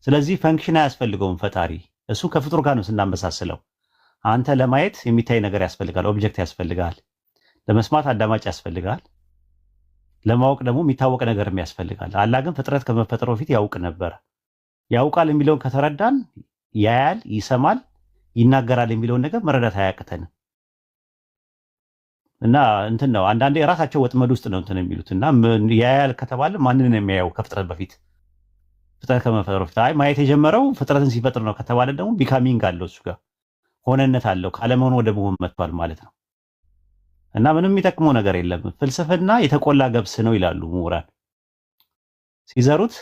ስለዚህ ፈንክሽን አያስፈልገውም ፈጣሪ። እሱ ከፍጡር ጋር ነው ስናመሳስለው። አንተ ለማየት የሚታይ ነገር ያስፈልጋል፣ ኦብጀክት ያስፈልጋል። ለመስማት አዳማጭ ያስፈልጋል። ለማወቅ ደግሞ የሚታወቅ ነገርም ያስፈልጋል። አላህ ግን ፍጥረት ከመፈጠሩ በፊት ያውቅ ነበር። ያውቃል የሚለውን ከተረዳን ያያል፣ ይሰማል፣ ይናገራል የሚለውን ነገር መረዳት አያቅተንም። እና እንትን ነው አንዳንዴ የራሳቸው ወጥመድ ውስጥ ነው እንትን የሚሉት። እና ያያል ከተባለ ማንን ነው የሚያየው? ከፍጥረት በፊት ፍጥረት ከመፈጠሩ በፊት አይ ማየት የጀመረው ፍጥረትን ሲፈጥር ነው ከተባለ ደግሞ ቢካሚንግ አለው፣ እሱ ጋር ሆነነት አለው። ካለመሆን ወደ መሆን መጥቷል ማለት ነው። እና ምንም የሚጠቅመው ነገር የለም። ፍልስፍና የተቆላ ገብስ ነው ይላሉ ምሁራን። ሲዘሩት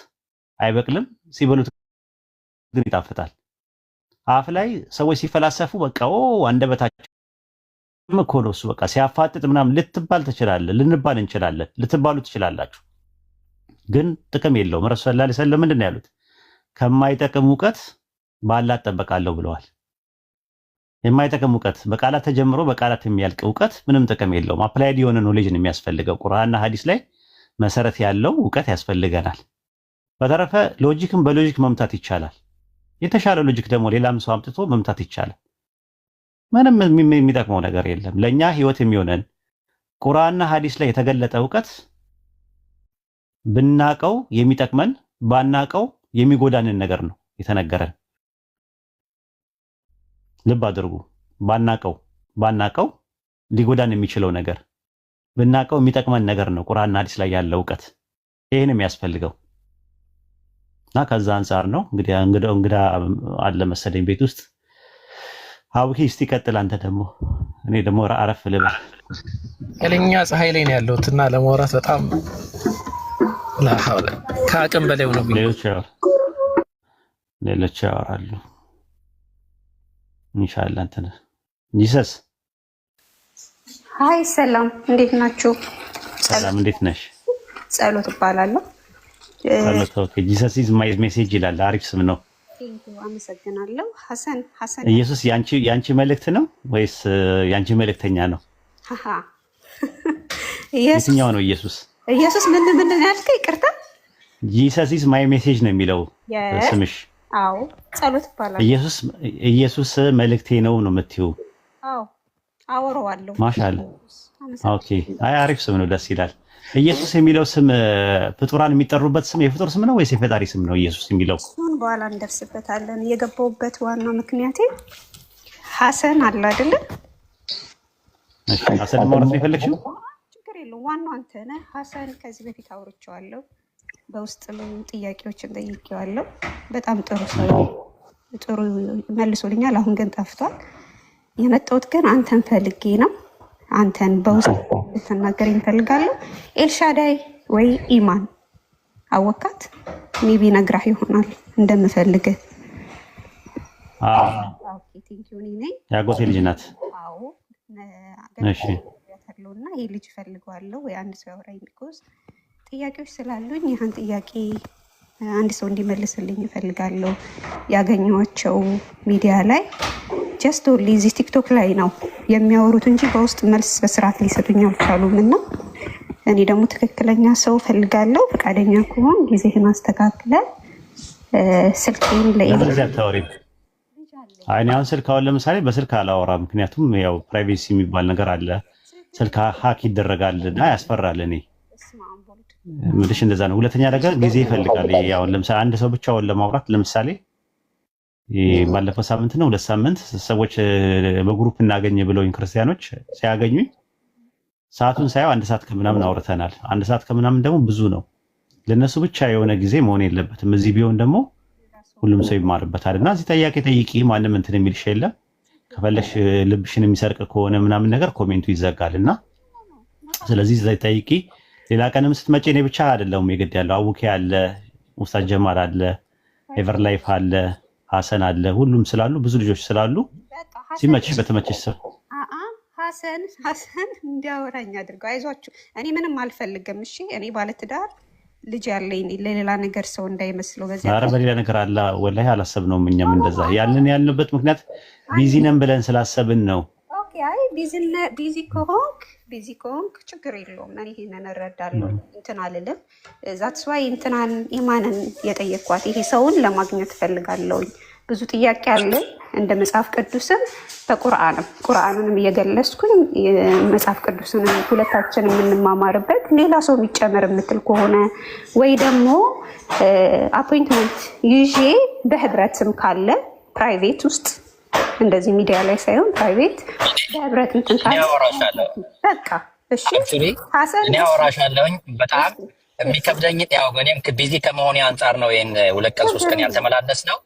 አይበቅልም፣ ሲበሉት ግን ይጣፍጣል። አፍ ላይ ሰዎች ሲፈላሰፉ በቃ አንደበታቸው እኮ ነው እሱ በቃ ሲያፋጥጥ ምናምን ልትባል ትችላለህ፣ ልንባል እንችላለን፣ ልትባሉ ትችላላችሁ። ግን ጥቅም የለውም። ረሱል ሰለላሁ ዐለይሂ ወሰለም ምንድን ነው ያሉት? ከማይጠቅም እውቀት በአላህ እጠበቃለሁ ብለዋል። የማይጠቅም እውቀት በቃላት ተጀምሮ በቃላት የሚያልቅ እውቀት ምንም ጥቅም የለውም። አፕላይድ የሆነ ኖሌጅ ነው የሚያስፈልገው። ቁርአንና ሐዲስ ላይ መሰረት ያለው እውቀት ያስፈልገናል። በተረፈ ሎጂክን በሎጂክ መምታት ይቻላል። የተሻለ ሎጂክ ደግሞ ሌላም ሰው አምጥቶ መምታት ይቻላል። ምንም የሚጠቅመው ነገር የለም። ለኛ ህይወት የሚሆነን ቁርአንና ሐዲስ ላይ የተገለጠ እውቀት ብናቀው የሚጠቅመን ባናቀው የሚጎዳንን ነገር ነው የተነገረን። ልብ አድርጉ። ባናቀው ሊጎዳን የሚችለው ነገር ብናቀው የሚጠቅመን ነገር ነው ቁርአንና ሐዲስ ላይ ያለው እውቀት። ይሄን የሚያስፈልገው እና ከዛ አንፃር ነው እንግዲህ እንግዳ አለ መሰለኝ ቤት ውስጥ። አቡኪ እስቲ ቀጥል አንተ ደግሞ። እኔ ደግሞ አረፍ ልበል። ኃይለኛ ፀሐይ ላይ ነው ያለሁት እና ለማውራት በጣም ላሐውለ ከአቅም በላይ ሆነብኝ። ሌሎች ያወራሉ ኢንሻአላህ። አንተ ጂሰስ ሃይ ሰላም፣ እንዴት ናችሁ? ሰላም፣ እንዴት ነሽ? ጸሎት እባላለሁ። ጸሎት። ኦኬ። ጂሰስ ኢዝ ማይ ሜሴጅ ይላል። አሪፍ ስም ነው። አመሰግናለሁ። ሐሰን ኢየሱስ ያንቺ መልእክት ነው ወይስ ያንቺ መልእክተኛ ነው? የትኛው ነው ኢየሱስ? ኢየሱስ ምን ያልከኝ? ይቅርታ። ጂሰስ ኢዝ ማይ ሜሴጅ ነው የሚለው ስምሽ? አዎ። ጸሎት ይባላል። ኢየሱስ መልእክቴ ነው ነው የምትይው? አዎ። አወራዋለሁ። ማሻአላ ኦኬ። አይ አሪፍ ስም ነው፣ ደስ ይላል። ኢየሱስ የሚለው ስም ፍጡራን የሚጠሩበት ስም የፍጡር ስም ነው ወይስ የፈጣሪ ስም ነው? ኢየሱስ የሚለው እሱን በኋላ እንደርስበታለን። የገባሁበት ዋናው ምክንያቴ ሐሰን አለ አይደለ? እሺ ሐሰን ማውራት ነው የፈለግሽው? ችግር የለውም። ዋናው አንተ ነህ ሐሰን። ከዚህ በፊት አውርቼዋለሁ፣ በውስጥ ጥያቄዎችን ጠይቄዋለሁ። በጣም ጥሩ ሰው ጥሩ መልሶልኛል። አሁን ግን ጠፍቷል። የመጣሁት ግን አንተን ፈልጌ ነው። አንተን በውስጥ ልትናገር እንፈልጋለሁ። ኤልሻዳይ ወይ ኢማን አወካት ሜቢ ነግራህ ይሆናል እንደምፈልግህ። ያጎቴ ልጅ ናት። አዎ እሺ ያተለውና ይሄ ልጅ ፈልገዋለሁ ወይ አንድ ሰው ያወራኝ ቢኮዝ ጥያቄዎች ስላሉኝ ይህን ጥያቄ አንድ ሰው እንዲመልስልኝ እፈልጋለሁ። ያገኘኋቸው ሚዲያ ላይ ጀስት ኦንሊ እዚህ ቲክቶክ ላይ ነው የሚያወሩት እንጂ በውስጥ መልስ በስርዓት ሊሰጡኝ አልቻሉም። እና እኔ ደግሞ ትክክለኛ ሰው ፈልጋለሁ። ፈቃደኛ ከሆን ጊዜህን አስተካክለ ስልኬን ለዚህ አታወሪም። እኔ አሁን ስልክ አሁን ለምሳሌ በስልክ አላወራም፣ ምክንያቱም ያው ፕራይቬሲ የሚባል ነገር አለ። ስልክ ሀክ ይደረጋል እና ያስፈራል። እኔ ምልሽ እንደዛ ነው። ሁለተኛ ነገር ጊዜ ይፈልጋል። አሁን ለምሳሌ አንድ ሰው ብቻውን ለማውራት ለምሳሌ ባለፈው ሳምንት ነው 2 ሳምንት ሰዎች በግሩፕ እናገኝ ብለውኝ ክርስቲያኖች ሲያገኙኝ ሰዓቱን ሳይው 1 ሰዓት ከምናምን አውርተናል። 1 ሰዓት ከምናምን ደግሞ ብዙ ነው። ለነሱ ብቻ የሆነ ጊዜ መሆን የለበትም። እዚህ ቢሆን ደግሞ ሁሉም ሰው ይማርበታል። እና እዚህ ጥያቄ ጠይቂ፣ ማንም እንትን የሚልሽ የለም። ከፈለሽ ልብሽን የሚሰርቅ ከሆነ ምናምን ነገር ኮሜንቱ ይዘጋልና ስለዚህ እዛ ጠይቂ። ሌላ ቀንም ስትመጪ እኔ ብቻ አይደለሁም የግድ ያለው አቡኬ አለ፣ ኡስታዝ ጀማል አለ፣ ኤቨር ላይፍ አለ፣ ሐሰን አለ፣ ሁሉም ስላሉ ብዙ ልጆች ስላሉ ሲመችሽ በተመችሽ ሰው ሐሰን እንዲያወራኝ አድርገው። አይዟችሁ እኔ ምንም አልፈልግም። እሺ እኔ ባለትዳር ልጅ ያለኝ ለሌላ ነገር ሰው እንዳይመስለው። በዚያ ኧረ በሌላ ነገር አላ ወላሂ አላሰብነውም። እኛም እንደዛ ያልንበት ምክንያት ቢዚ ነን ብለን ስላሰብን ነው። ኦኬ አይ ቢዚ ከሆንክ ችግር የለውም። እኔ ይሄንን እረዳለሁ። እንትን አልልም። ዛትስ ዋይ እንትናን ኢማንን የጠየኳት ይሄ ሰውን ለማግኘት እፈልጋለሁ። ብዙ ጥያቄ አለ እንደ መጽሐፍ ቅዱስም ቁርአንንም እየገለጽኩኝ መጽሐፍ ቅዱስንም ሁለታችን የምንማማርበት ሌላ ሰው የሚጨመር የምትል ከሆነ ወይ ደግሞ አፖይንትመንት ይዤ በህብረትም ካለ ፕራይቬት ውስጥ እንደዚህ ሚዲያ ላይ ሳይሆን ፕራይቬት በህብረት እንትን ካለ በቃ እሺ ሐሰን እኔ አወራሻለሁኝ። በጣም የሚከብደኝ ያው እኔም ቢዚ ከመሆኔ አንጻር ነው ይሄን 2 ቀን 3 ቀን ያልተመላለስ ነው።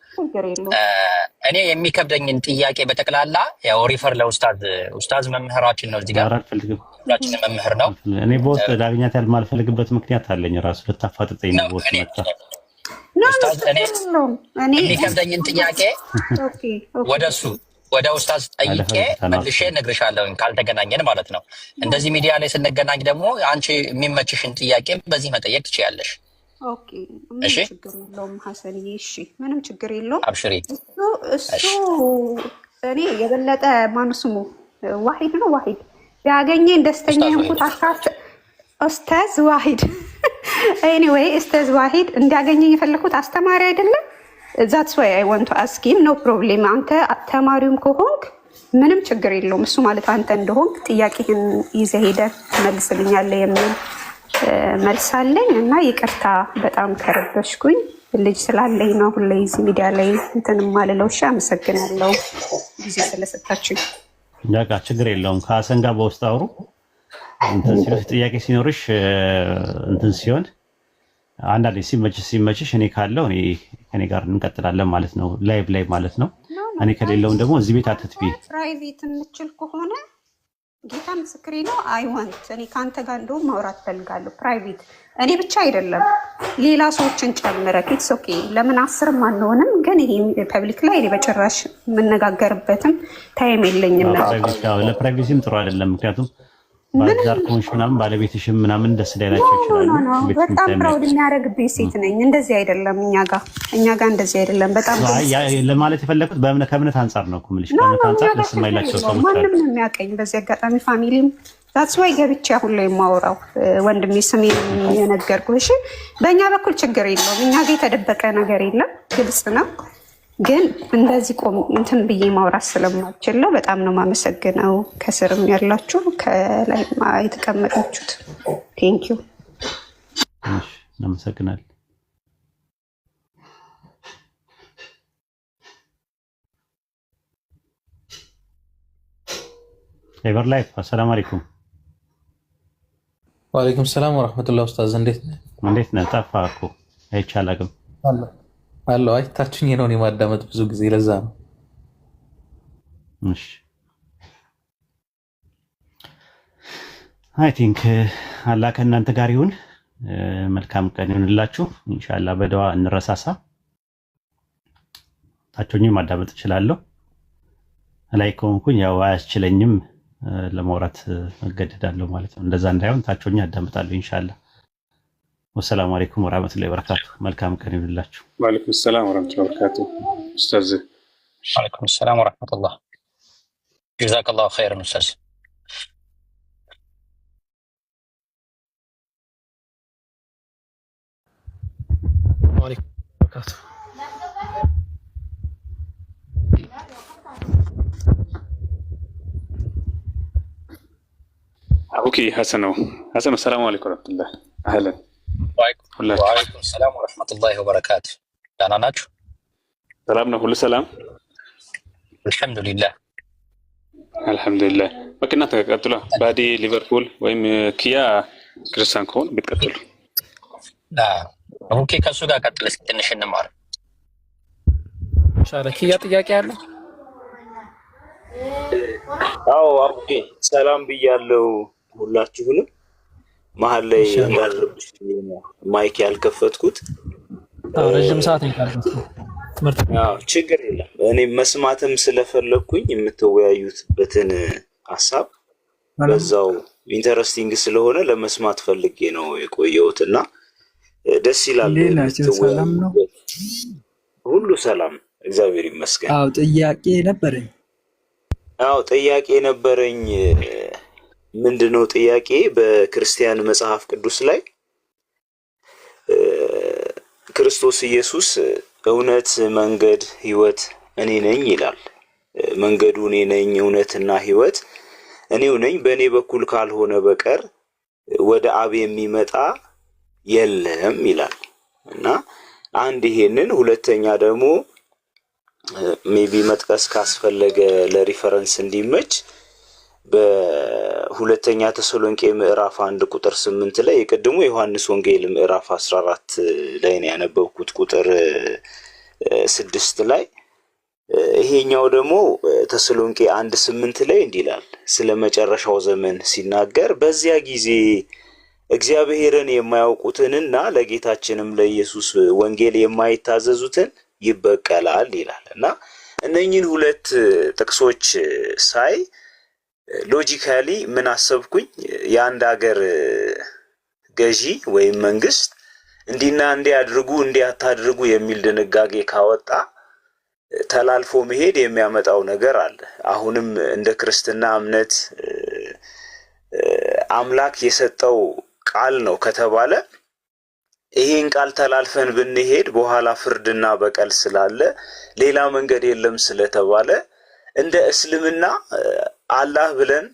እኔ የሚከብደኝን ጥያቄ በጠቅላላ ያው ሪፈር ለኡስታዝ መምህራችን ነው። እዚህ ጋር ሁላችንም መምህር ነው። እኔ በውስጥ ዳግኛት ያልማልፈልግበት ምክንያት አለኝ። ራሱ ልታፋጥጠኝ ነው በውስጥ መጣ ኡስታዝ። እኔ የሚከብደኝን ጥያቄ ወደ ኡስታዝ ጠይቄ መልሼ እነግርሻለሁ፣ ካልተገናኘን ማለት ነው። እንደዚህ ሚዲያ ላይ ስንገናኝ ደግሞ አንቺ የሚመችሽን ጥያቄ በዚህ መጠየቅ ትችያለሽ። ኦኬ እሺ፣ ችግር የለውም ሐሰንዬ። እሺ ምንም ችግር የለውም። አብሽሪ። እሱ እኔ የበለጠ ማን ስሙ ዋሂድ ነው። ዋሂድ ቢያገኘኝ ደስተኛ የሆንኩት ኡስታዝ ዋሂድ ኤኒዌይ ኡስታዝ ዋሂድ እንዲያገኘኝ የፈለኩት አስተማሪ አይደለም። ዛትስ ዋይ አይ ዋንት ቱ አስክ ሂም። ኖ ፕሮብሌም። አንተ ተማሪውም ከሆንክ ምንም ችግር የለውም። እሱ ማለት አንተ እንደሆንክ ጥያቄህን ይዘህ ሄደህ ትመልስልኛለህ የሚል መልስ አለኝ እና ይቅርታ በጣም ከረበሽኩኝ። ልጅ ስላለኝ ነው ሁሌ እዚህ ሚዲያ ላይ እንትን የማልለው። እሺ አመሰግናለሁ ጊዜ ስለሰጣችሁኝ። በቃ ችግር የለውም። ከሐሰን ጋር በውስጥ አውሩ። እንትን ሲሆን ጥያቄ ሲኖርሽ እንትን ሲሆን አንዳንዴ ሲመችሽ እኔ ካለው ከኔ ጋር እንቀጥላለን ማለት ነው። ላይቭ ላይ ማለት ነው። እኔ ከሌለውም ደግሞ እዚህ ቤት አትጥፊ። ፕራይቬት የምችል ከሆነ ጌታ ምስክሬ ነው። አይዋንት እኔ ከአንተ ጋር እንደውም ማውራት ፈልጋለሁ። ፕራይቬት እኔ ብቻ አይደለም ሌላ ሰዎችን ጨምረህ ኢትስ ኦኬ። ለምን 10 አንሆንም? ግን ይሄ ፐብሊክ ላይ እኔ በጭራሽ የምነጋገርበትም ታይም የለኝም። ለፕራይቬሲም ጥሩ አይደለም። ምክንያቱም ባዛር ኮንሽ ምናምን ባለቤትሽም ምናምን ደስ ላይላቸው ይችላል። በጣም ፕራውድ የሚያደርግብኝ ሴት ነኝ። እንደዚህ አይደለም እኛ ጋር እንደዚህ አይደለም። በጣም ለማለት የፈለኩት ከእምነት አንጻር ነው። ኩምልሽ ከእምነት አንጻር ደስ የማይላቸው ሰዎች ማንም ነው የሚያውቀኝ። በዚህ አጋጣሚ ፋሚሊም ዛትስ ዋይ ገብቼ አሁን ላይ የማወራው ወንድሜ ስሜን የነገርኩህ። እሺ በእኛ በኩል ችግር የለውም። እኛ ጋር የተደበቀ ነገር የለም፣ ግልጽ ነው። ግን እንደዚህ ቆም እንትን ብዬ ማውራት ስለማልችል ነው። በጣም ነው የማመሰግነው። ከስርም ያላችሁ ከላይ የተቀመጣችሁት ቴንኪዩ። እናመሰግናለን። ኤቨር ላይፍ አሰላሙ አለይኩም። ወአለይኩም ሰላም ወራህመቱላሂ ኡስታዝ፣ እንዴት ነህ? ጠፋህ እኮ አይቻላግም አለው። አይታችሁኝ ነው እኔ ማዳመጥ ብዙ ጊዜ ለዛ ነው። እሺ አይ ቲንክ አላህ ከእናንተ ጋር ይሁን። መልካም ቀን ይሁንላችሁ። ኢንሻአላህ በደዋ እንረሳሳ። ታችሁኝ ማዳመጥ እችላለሁ። ላይ ከሆንኩኝ ያው አያስችለኝም ለማውራት እገደዳለሁ ማለት ነው። እንደዛ እንዳይሆን ታችሁኝ አዳምጣለሁ ኢንሻአላህ። ወሰላሙ አለይኩም ወራህመቱላሂ ወበረካቱ። መልካም ቀን ይሁንላችሁ። ወአለይኩም ሰላም ወራህመቱላሂ ወበረካቱ። ኡስታዝ ወአለይኩም ሰላም ወራህመቱላህ። ጀዛከላሁ ኸይረን ኡስታዝ። ወአለይኩም ወበረካቱ። ኦኬ ሐሰን ሰላም አለይኩም ወራህመቱላህ። አህለን ወአለይኩም ሰላም ወራህመቱላሂ ወበረካቱ። ደህና ናችሁ? ሰላም ነው? ሁሉ ሰላም አልሐምዱሊላህ። በቅና ተቀጥሎ ባዲ ሊቨርፑል ወይም ኪያ ክርስቲያን ከሆነ ብትቀጥሉ። ኦኬ ከሱ ጋር ቀጥል እስኪ ትንሽ እንማር። ኢንሻአላህ ኪያ ጥያቄ አለ? አዎ አቡኬ ሰላም ብያለሁ ሁላችሁንም። መሀል ላይ እንዳልረብሽ ማይክ ያልከፈትኩት ረጅም ሰዓት ነው ትምህርት። ችግር የለም። እኔ መስማትም ስለፈለኩኝ የምትወያዩትበትን ሀሳብ በዛው ኢንተረስቲንግ ስለሆነ ለመስማት ፈልጌ ነው የቆየሁትና ደስ ይላል። ሁሉ ሰላም እግዚአብሔር ይመስገን። ጥያቄ ነበረኝ። ምንድነው ጥያቄ? በክርስቲያን መጽሐፍ ቅዱስ ላይ ክርስቶስ ኢየሱስ እውነት፣ መንገድ፣ ህይወት እኔ ነኝ ይላል። መንገዱ እኔ ነኝ፣ እውነትና ህይወት እኔው ነኝ፣ በእኔ በኩል ካልሆነ በቀር ወደ አብ የሚመጣ የለም ይላል እና አንድ ይሄንን፣ ሁለተኛ ደግሞ ሜቢ መጥቀስ ካስፈለገ ለሪፈረንስ እንዲመች በሁለተኛ ተሰሎንቄ ምዕራፍ 1 ቁጥር 8 ላይ የቀድሞ ዮሐንስ ወንጌል ምዕራፍ 14 ላይ ነው ያነበብኩት ቁጥር 6 ላይ። ይሄኛው ደግሞ ተሰሎንቄ 1:8 ላይ እንዲህ ይላል ስለ መጨረሻው ዘመን ሲናገር በዚያ ጊዜ እግዚአብሔርን የማያውቁትንና ለጌታችንም ለኢየሱስ ወንጌል የማይታዘዙትን ይበቀላል ይላል እና እነኚህን ሁለት ጥቅሶች ሳይ ሎጂካሊ ምን አሰብኩኝ? የአንድ ሀገር ገዢ ወይም መንግስት እንዲና እንዲያድርጉ እንዲያታድርጉ የሚል ድንጋጌ ካወጣ ተላልፎ መሄድ የሚያመጣው ነገር አለ። አሁንም እንደ ክርስትና እምነት አምላክ የሰጠው ቃል ነው ከተባለ ይሄን ቃል ተላልፈን ብንሄድ በኋላ ፍርድና በቀል ስላለ ሌላ መንገድ የለም ስለተባለ እንደ እስልምና አላህ ብለን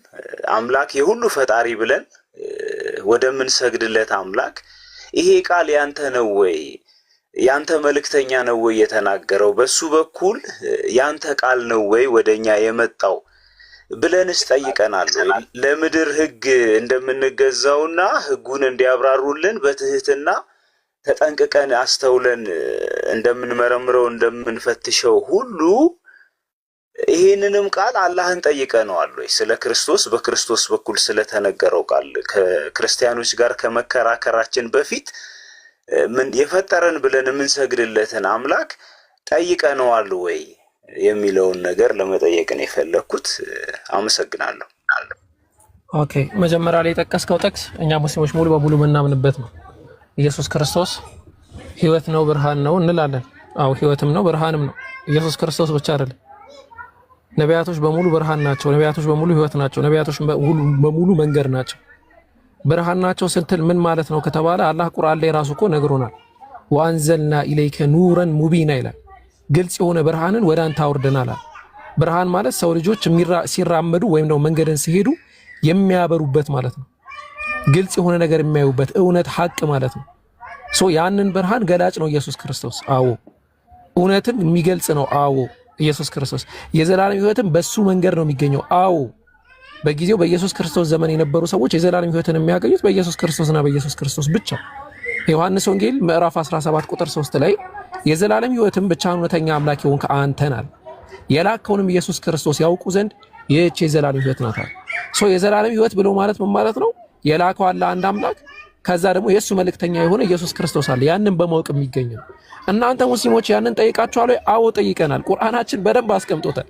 አምላክ የሁሉ ፈጣሪ ብለን ወደምንሰግድለት አምላክ ይሄ ቃል ያንተ ነው ወይ ያንተ መልእክተኛ ነው ወይ የተናገረው በሱ በኩል ያንተ ቃል ነው ወይ ወደኛ የመጣው ብለንስ ጠይቀናል። ለምድር ህግ እንደምንገዛውና ህጉን እንዲያብራሩልን በትህትና ተጠንቅቀን አስተውለን እንደምንመረምረው እንደምንፈትሸው ሁሉ ይሄንንም ቃል አላህን ጠይቀነዋል ወይ? ስለ ክርስቶስ በክርስቶስ በኩል ስለተነገረው ቃል ከክርስቲያኖች ጋር ከመከራከራችን በፊት ምን የፈጠረን ብለን የምንሰግድለትን አምላክ ጠይቀነዋል ወይ የሚለውን ነገር ለመጠየቅ ነው የፈለኩት። አመሰግናለሁ። ኦኬ መጀመሪያ ላይ የጠቀስከው ጥቅስ እኛ ሙስሊሞች ሙሉ በሙሉ የምናምንበት ነው። ኢየሱስ ክርስቶስ ህይወት ነው ብርሃን ነው እንላለን። አዎ ህይወትም ነው ብርሃንም ነው። ኢየሱስ ክርስቶስ ብቻ አይደለም። ነቢያቶች በሙሉ ብርሃን ናቸው። ነቢያቶች በሙሉ ህይወት ናቸው። ነቢያቶች በሙሉ መንገድ ናቸው። ብርሃን ናቸው ስትል ምን ማለት ነው ከተባለ አላህ ቁርአን ላይ ራሱ እኮ ነግሮናል። ወአንዘልና ኢለይከ ኑረን ሙቢና ይላል። ግልጽ የሆነ ብርሃንን ወደ አንተ አውርደናል። ብርሃን ማለት ሰው ልጆች ሲራመዱ ወይም ደግሞ መንገድን ሲሄዱ የሚያበሩበት ማለት ነው። ግልጽ የሆነ ነገር የሚያዩበት እውነት ሐቅ ማለት ነው። ያንን ብርሃን ገላጭ ነው ኢየሱስ ክርስቶስ። አዎ እውነትን የሚገልጽ ነው። አዎ ኢየሱስ ክርስቶስ የዘላለም ሕይወትን በሱ መንገድ ነው የሚገኘው። አዎ በጊዜው በኢየሱስ ክርስቶስ ዘመን የነበሩ ሰዎች የዘላለም ሕይወትን የሚያገኙት በኢየሱስ ክርስቶስና በኢየሱስ ክርስቶስ ብቻ። ዮሐንስ ወንጌል ምዕራፍ 17 ቁጥር 3 ላይ የዘላለም ሕይወትን ብቻ እውነተኛ አምላክ የሆንክ አንተን አለ የላከውንም ኢየሱስ ክርስቶስ ያውቁ ዘንድ ይህች የዘላለም ሕይወት ናት አለ። የዘላለም ሕይወት ብሎ ማለት ምን ማለት ነው? የላከው አለ አንድ አምላክ፣ ከዛ ደግሞ የእሱ መልእክተኛ የሆነ ኢየሱስ ክርስቶስ አለ። ያንን በማወቅ የሚገኝ ነው። እናንተ ሙስሊሞች ያንን ጠይቃችኋል? አዎ ጠይቀናል። ቁርአናችን በደንብ አስቀምጦታል።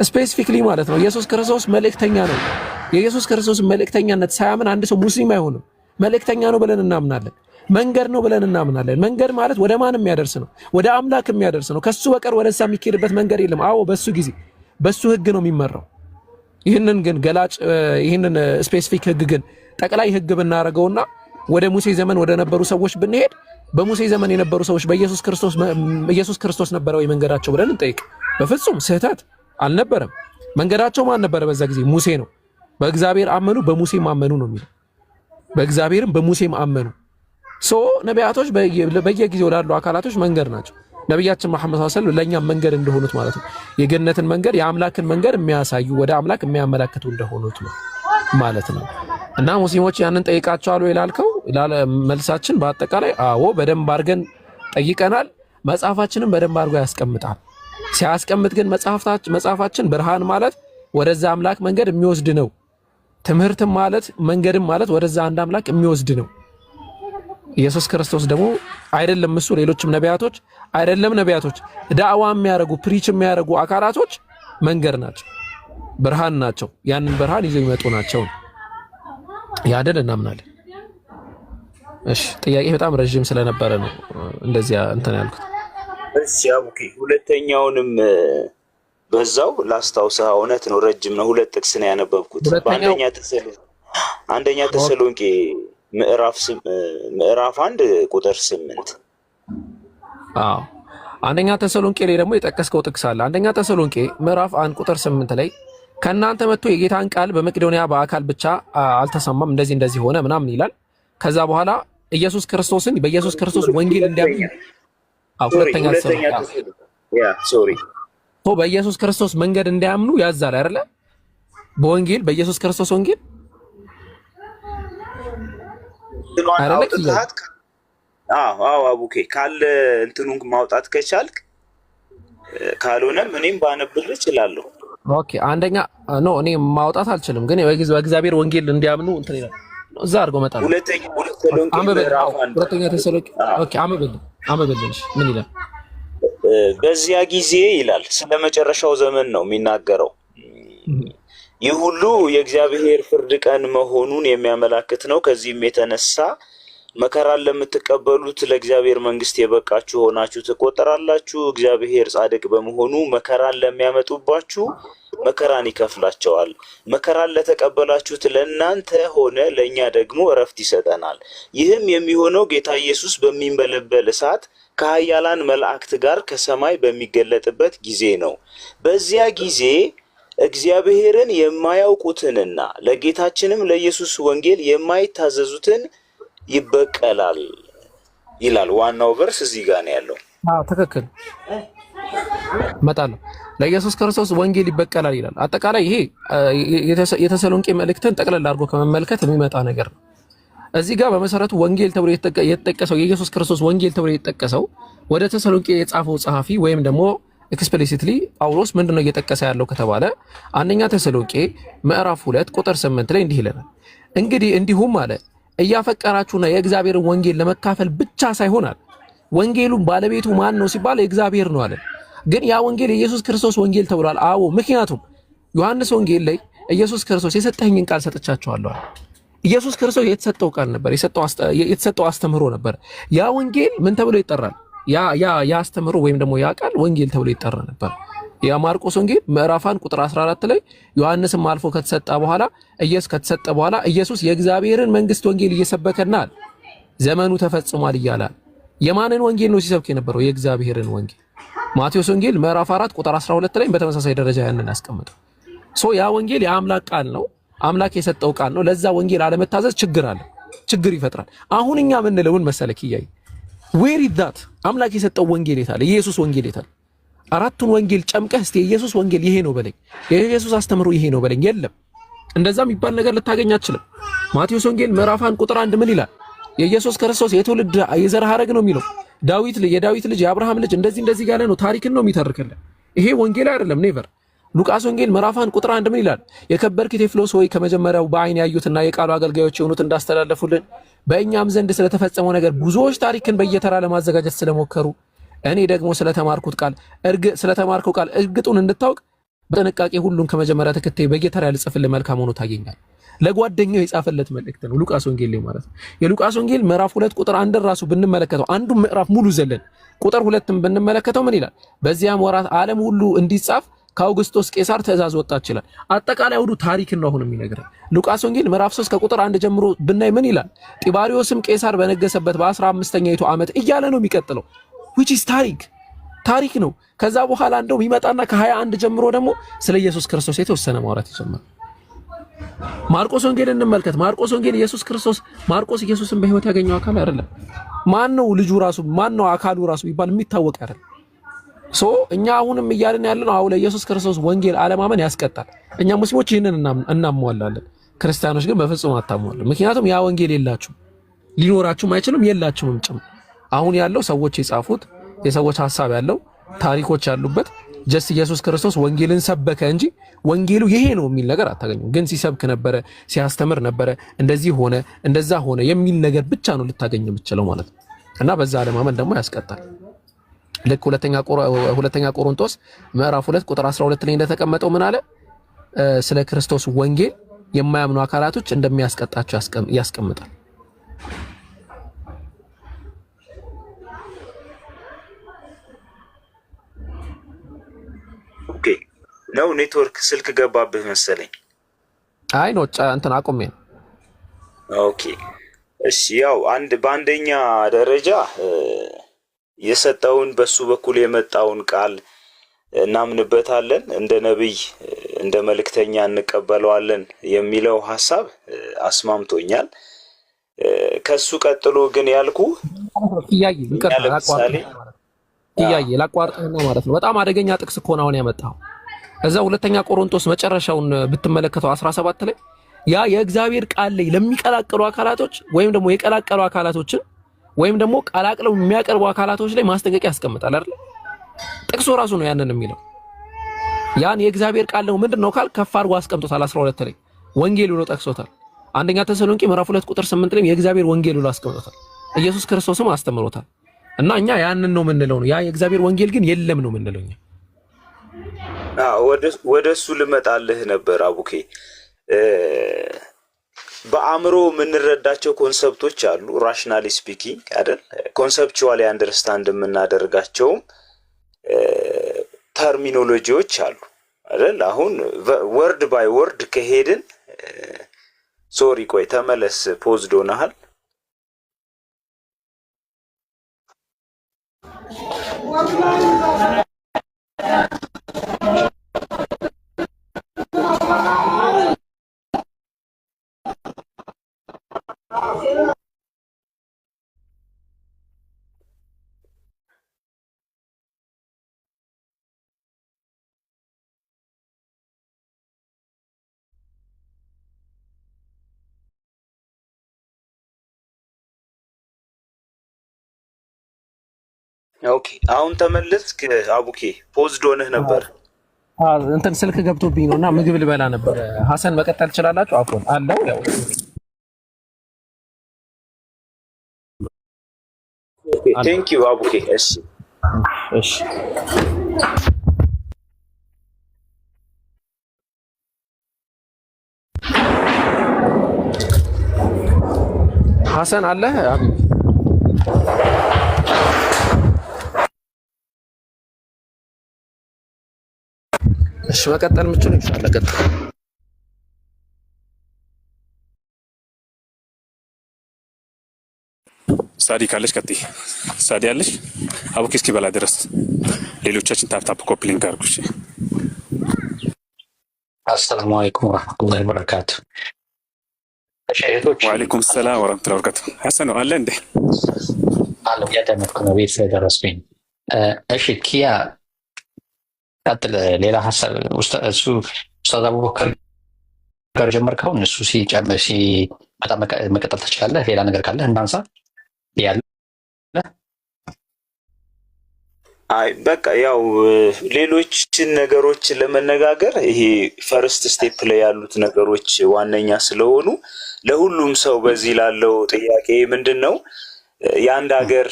ስፔሲፊክሊ ማለት ነው ኢየሱስ ክርስቶስ መልእክተኛ ነው። የኢየሱስ ክርስቶስ መልእክተኛነት ሳያምን አንድ ሰው ሙስሊም አይሆንም። መልእክተኛ ነው ብለን እናምናለን። መንገድ ነው ብለን እናምናለን። መንገድ ማለት ወደ ማን የሚያደርስ ነው? ወደ አምላክ የሚያደርስ ነው። ከሱ በቀር ወደዛ የሚኬድበት መንገድ የለም። አዎ በሱ ጊዜ በሱ ህግ ነው የሚመራው። ይህንን ግን ገላጭ ይህንን ስፔሲፊክ ህግ ግን ጠቅላይ ህግ ብናደርገውና ወደ ሙሴ ዘመን ወደ ነበሩ ሰዎች ብንሄድ በሙሴ ዘመን የነበሩ ሰዎች ኢየሱስ ክርስቶስ ነበረ ወይ መንገዳቸው ብለን እንጠይቅ። በፍጹም ስህተት አልነበረም። መንገዳቸው ማን ነበረ? በዛ ጊዜ ሙሴ ነው። በእግዚአብሔር አመኑ በሙሴም አመኑ ነው የሚለው። በእግዚአብሔርም በሙሴም አመኑ። ነቢያቶች በየጊዜው ላሉ አካላቶች መንገድ ናቸው። ነቢያችን መሐመድ ሰለላሁ ዐለይሂ ወሰለም ለእኛም መንገድ እንደሆኑት ማለት ነው። የገነትን መንገድ የአምላክን መንገድ የሚያሳዩ ወደ አምላክ የሚያመላክቱ እንደሆኑት ነው ማለት ነው። እና ሙስሊሞች ያንን ጠይቃቸዋል ወይ ላልከው መልሳችን በአጠቃላይ አዎ በደንብ አድርገን ጠይቀናል። መጽሐፋችንን በደንብ አድርጎ ያስቀምጣል። ሲያስቀምጥ ግን መጽሐፋችን ብርሃን ማለት ወደዛ አምላክ መንገድ የሚወስድ ነው። ትምህርትም ማለት መንገድም ማለት ወደዛ አንድ አምላክ የሚወስድ ነው። ኢየሱስ ክርስቶስ ደግሞ አይደለም እሱ ሌሎችም ነቢያቶች አይደለም ነቢያቶች ዳዕዋ የሚያደርጉ ፕሪች የሚያደርጉ አካላቶች መንገድ ናቸው፣ ብርሃን ናቸው። ያንን ብርሃን ይዘው ይመጡ ናቸው። ያደን እናምናለን። እሺ ጥያቄ በጣም ረጅም ስለነበረ ነው እንደዚያ እንትን ያልኩት። እሺ አቡኪ ሁለተኛውንም በዛው ላስታውስህ። እውነት ነው ረጅም ነው። ሁለት ጥቅስ ነው ያነበብኩት። አንደኛ ተሰሎንቄ ምዕራፍ 1 ቁጥር 8። አዎ አንደኛ ተሰሎንቄ ላይ ደግሞ የጠቀስከው ጥቅስ አለ። አንደኛ ተሰሎንቄ ምዕራፍ 1 ቁጥር 8 ላይ ከእናንተ መጥቶ የጌታን ቃል በመቄዶንያ በአካል ብቻ አልተሰማም፣ እንደዚህ ሆነ ምናምን ይላል። ከዛ በኋላ ኢየሱስ ክርስቶስን በኢየሱስ ክርስቶስ ወንጌል እንዲያምኑ ሁለተኛ በኢየሱስ ክርስቶስ መንገድ እንዲያምኑ ያዛል አይደለ? በወንጌል በኢየሱስ ክርስቶስ ወንጌል አቡኬ ካለ እንትኑን ማውጣት ከቻልክ፣ ካልሆነም እኔም ባነብልህ እችላለሁ። ኦኬ አንደኛ ኖ እኔ ማውጣት አልችልም፣ ግን በእግዚአብሔር ወንጌል እንዲያምኑ እንትን ይላል። እዛ አድርጎ መጣ። ሁለተኛ ተሰሎንቄ ኦኬ አመበልሽ ምን ይላል? በዚያ ጊዜ ይላል ስለ መጨረሻው ዘመን ነው የሚናገረው። ይህ ሁሉ የእግዚአብሔር ፍርድ ቀን መሆኑን የሚያመላክት ነው። ከዚህም የተነሳ መከራን ለምትቀበሉት ለእግዚአብሔር መንግስት የበቃችሁ ሆናችሁ ትቆጠራላችሁ። እግዚአብሔር ጻድቅ በመሆኑ መከራን ለሚያመጡባችሁ መከራን ይከፍላቸዋል። መከራን ለተቀበላችሁት ለእናንተ ሆነ ለእኛ ደግሞ እረፍት ይሰጠናል። ይህም የሚሆነው ጌታ ኢየሱስ በሚንበለበል እሳት ከኃያላን መላእክት ጋር ከሰማይ በሚገለጥበት ጊዜ ነው። በዚያ ጊዜ እግዚአብሔርን የማያውቁትንና ለጌታችንም ለኢየሱስ ወንጌል የማይታዘዙትን ይበቀላል ይላል። ዋናው ቨርስ እዚህ ጋር ነው ያለው። ትክክል መጣለሁ። ለኢየሱስ ክርስቶስ ወንጌል ይበቀላል ይላል። አጠቃላይ ይሄ የተሰሎንቄ መልእክትን ጠቅለል አድርጎ ከመመልከት የሚመጣ ነገር ነው። እዚህ ጋር በመሰረቱ ወንጌል ተብሎ የተጠቀሰው የኢየሱስ ክርስቶስ ወንጌል ተብሎ የተጠቀሰው ወደ ተሰሎንቄ የጻፈው ጸሐፊ ወይም ደግሞ ኤክስፕሊሲትሊ ጳውሎስ ምንድነው እየጠቀሰ ያለው ከተባለ አንደኛ ተሰሎንቄ ምዕራፍ 2 ቁጥር 8 ላይ እንዲህ ይለናል። እንግዲህ እንዲሁም አለ እያፈቀራችሁና የእግዚአብሔርን ወንጌል ለመካፈል ብቻ ሳይሆን አለ ወንጌሉን ባለቤቱ ማን ነው ሲባል እግዚአብሔር ነው አለ። ግን ያ ወንጌል የኢየሱስ ክርስቶስ ወንጌል ተብሏል። አዎ ምክንያቱም ዮሐንስ ወንጌል ላይ ኢየሱስ ክርስቶስ የሰጠኝን ቃል ሰጥቻቸዋለሁ አለ። ኢየሱስ ክርስቶስ የተሰጠው ቃል ነበር፣ የተሰጠው አስተምህሮ ነበር። ያ ወንጌል ምን ተብሎ ይጠራል? ያ አስተምህሮ ወይም ደግሞ ያ ቃል ወንጌል ተብሎ ይጠራ ነበር። የማርቆስ ወንጌል ምዕራፍ 1 ቁጥር 14 ላይ ዮሐንስም አልፎ ከተሰጠ በኋላ ኢየሱስ የእግዚአብሔርን መንግስት ወንጌል እየሰበከና ዘመኑ ተፈጽሟል እያለ የማንን ወንጌል ነው ሲሰብክ የነበረው? የእግዚአብሔርን ወንጌል። ማቴዎስ ወንጌል ምዕራፍ 4 ቁጥር 12 ላይ በተመሳሳይ ደረጃ ያንን ያስቀምጠው። ያ ወንጌል የአምላክ ቃል ነው፣ አምላክ የሰጠው ቃል ነው። ለዛ ወንጌል አለመታዘዝ ችግር አለ፣ ችግር ይፈጥራል። አሁን እኛ የምንለውን መሰለክ ይያይ ዌር ኢዝ ዳት አምላክ የሰጠው ወንጌል የታለ? የኢየሱስ ወንጌል የታለ? አራቱን ወንጌል ጨምቀህ እስቲ የኢየሱስ ወንጌል ይሄ ነው በለኝ፣ የኢየሱስ አስተምሮ ይሄ ነው በለኝ። የለም፣ እንደዛ የሚባል ነገር ልታገኝ አትችልም። ማቴዎስ ወንጌል ምዕራፍ 1 ቁጥር 1 ምን ይላል? የኢየሱስ ክርስቶስ የትውልድ የዘር ሐረግ ነው የሚለው። የዳዊት ልጅ የአብርሃም ልጅ እንደዚህ ጋር ነው፣ ታሪክን ነው የሚተርክልን። ይሄ ወንጌል አይደለም ኔቨር። ሉቃስ ወንጌል ምዕራፍ 1 ቁጥር 1 ምን ይላል? የከበርክ ቴዎፍሎስ ሆይ ከመጀመሪያው በዓይን ያዩትና የቃሉ አገልጋዮች የሆኑት እንዳስተላለፉልን በእኛም ዘንድ ስለተፈጸመው ነገር ብዙዎች ታሪክን በየተራ ለማዘጋጀት ስለሞከሩ እኔ ደግሞ ስለተማርከው ቃል እርግጡን እንድታውቅ በጥንቃቄ ሁሉን ከመጀመሪያ ተከታይ በየተራ ልጽፍልህ መልካም ሆኖ ታገኛል። ለጓደኛው የጻፈለት መልእክት ነው ሉቃስ ወንጌል ላይ ማለት ነው። የሉቃስ ወንጌል ምዕራፍ 2 ቁጥር 1 ራሱ ብንመለከተው አንዱ ምዕራፍ ሙሉ ዘለን ቁጥር 2ን ብንመለከተው ምን ይላል? በዚያም ወራት ዓለም ሁሉ እንዲጻፍ ከአውግስጦስ ቄሳር ትእዛዝ ወጣች ይላል። አጠቃላይ ሁሉ ታሪክን ነው አሁን የሚነግረን። ሉቃስ ወንጌል ምዕራፍ 3 ከቁጥር 1 ጀምሮ ብናይ ምን ይላል? ጢባሪዮስም ቄሳር በነገሰበት በ15ኛይቱ ዓመት እያለ ነው የሚቀጥለው። which is ታሪክ ነው። ከዛ በኋላ እንደው ይመጣና ከ21 ጀምሮ ደግሞ ስለ ኢየሱስ ክርስቶስ የተወሰነ ማውራት ይጀምራል። ማርቆስ ወንጌል እንመልከት። ማርቆስ ወንጌል ማርቆስ ኢየሱስን በህይወት ያገኘው አካል አይደለም። ማን ነው ልጁ ራሱ ማን ነው አካሉ ራሱ ቢባል የሚታወቅ አይደለም። እኛ አሁንም እያልን ያለነው አሁን ለኢየሱስ ክርስቶስ ወንጌል አለማመን ያስቀጣል። እኛ ሙስሊሞች ይህንን እናሟላለን፣ ክርስቲያኖች ግን በፍጹም አታሟሉ። ምክንያቱም ያ ወንጌል የላችሁም፣ ሊኖራችሁም አይችልም፣ የላችሁም ጭምር። አሁን ያለው ሰዎች የጻፉት የሰዎች ሐሳብ ያለው ታሪኮች ያሉበት ጀስት ኢየሱስ ክርስቶስ ወንጌልን ሰበከ እንጂ ወንጌሉ ይሄ ነው የሚል ነገር አታገኙም። ግን ሲሰብክ ነበረ፣ ሲያስተምር ነበረ፣ እንደዚህ ሆነ እንደዛ ሆነ የሚል ነገር ብቻ ነው ልታገኝ የምትችለው ማለት ነው። እና በዛ አለማመን ደግሞ ያስቀጣል። ልክ ሁለተኛ ቆሮንቶስ ምዕራፍ 2 ቁጥር 12 ላይ እንደተቀመጠው ምን አለ? ስለ ክርስቶስ ወንጌል የማያምኑ አካላቶች እንደሚያስቀጣቸው ያስቀምጣል። ኦኬ ነው ኔትወርክ ስልክ ገባብህ መሰለኝ። አይ ነው እንትን አቆሜ ነው። ኦኬ እሺ፣ ያው በአንደኛ ደረጃ የሰጠውን በሱ በኩል የመጣውን ቃል እናምንበታለን፣ እንደ ነብይ እንደ መልእክተኛ እንቀበለዋለን የሚለው ሐሳብ አስማምቶኛል። ከሱ ቀጥሎ ግን ያልኩ ላቋርጥህና ማለት ነው በጣም አደገኛ ጥቅስ እኮ ነው አሁን ያመጣው። እዛ ሁለተኛ ቆሮንቶስ መጨረሻውን ብትመለከተው 17 ላይ ያ የእግዚአብሔር ቃል ላይ ለሚቀላቀሉ አካላቶች ወይም ደግሞ የቀላቀሉ አካላቶችን ወይም ደግሞ ቀላቅለው የሚያቀርቡ አካላቶች ላይ ማስጠንቀቂያ ያስቀምጣል አይደል? ጥቅሱ ራሱ ነው ያንን የሚለው። ያን የእግዚአብሔር ቃል ነው ምንድነው ካል ከፍ አድርጎ አስቀምጦታል። 12 ላይ ወንጌል ብሎ ጠቅሶታል። አንደኛ ተሰሎንቄ ምዕራፍ 2 ቁጥር 8 ላይ የእግዚአብሔር ወንጌል ብሎ አስቀምጦታል። ኢየሱስ ክርስቶስም አስተምሮታል። እና እኛ ያንን ነው የምንለው ነው። ያ የእግዚአብሔር ወንጌል ግን የለም ነው የምንለው እኛ። ወደሱ ልመጣልህ ነበር አቡኬ። በአእምሮ የምንረዳቸው ኮንሰፕቶች አሉ፣ ራሽናሊ ስፒኪንግ አይደል? ኮንሰፕቹዋሊ አንደርስታንድ የምናደርጋቸውም ተርሚኖሎጂዎች አሉ አይደል? አሁን ወርድ ባይ ወርድ ከሄድን ሶሪ ቆይ ተመለስ፣ ፖዝ ዶናሃል። ኦኬ አሁን ተመለስክ አቡኬ። ፖዝ ዶንህ ነበር። እንትን ስልክ ገብቶብኝ ነውና ምግብ ልበላ ነበር። ሐሰን መቀጠል ትችላላችሁ። አፎን አለው ያው ቴንክ ዩ አቡኬ። እሺ እሺ ሐሰን አለ እሺ መቀጠል የምችለው ይሻላል። ቀጥል። ሳዲ ካለሽ ቀጥይ። ሳዲ ያለሽ አቡኪ እስኪ በላ ድረስ ሌሎቻችን ታፕ ኮፕሊንግ አድርጉ። እሺ አሰላሙ አለይኩም ወራህመቱላሂ ወበረካቱ። እሺ እህቶች፣ ወአለይኩም ሰላም ወራህመቱላሂ ወበረካቱ። ሐሰን ነው አለ እንዴ? አለው ያደመጥኩ ነው ቤት ስለደረስኩኝ። እሺ ኪያ ቀጥል። ሌላ ሐሳብ ኡስታዝ አቡበከር ጋር ጀመርከውን እሱ ሲጨምር ሲመጣ መቀጠል ትችላለህ። ሌላ ነገር ካለ እናንሳ ያለ አይ በቃ ያው ሌሎችን ነገሮች ለመነጋገር ይሄ ፈርስት ስቴፕ ላይ ያሉት ነገሮች ዋነኛ ስለሆኑ ለሁሉም ሰው በዚህ ላለው ጥያቄ ምንድነው የአንድ ሀገር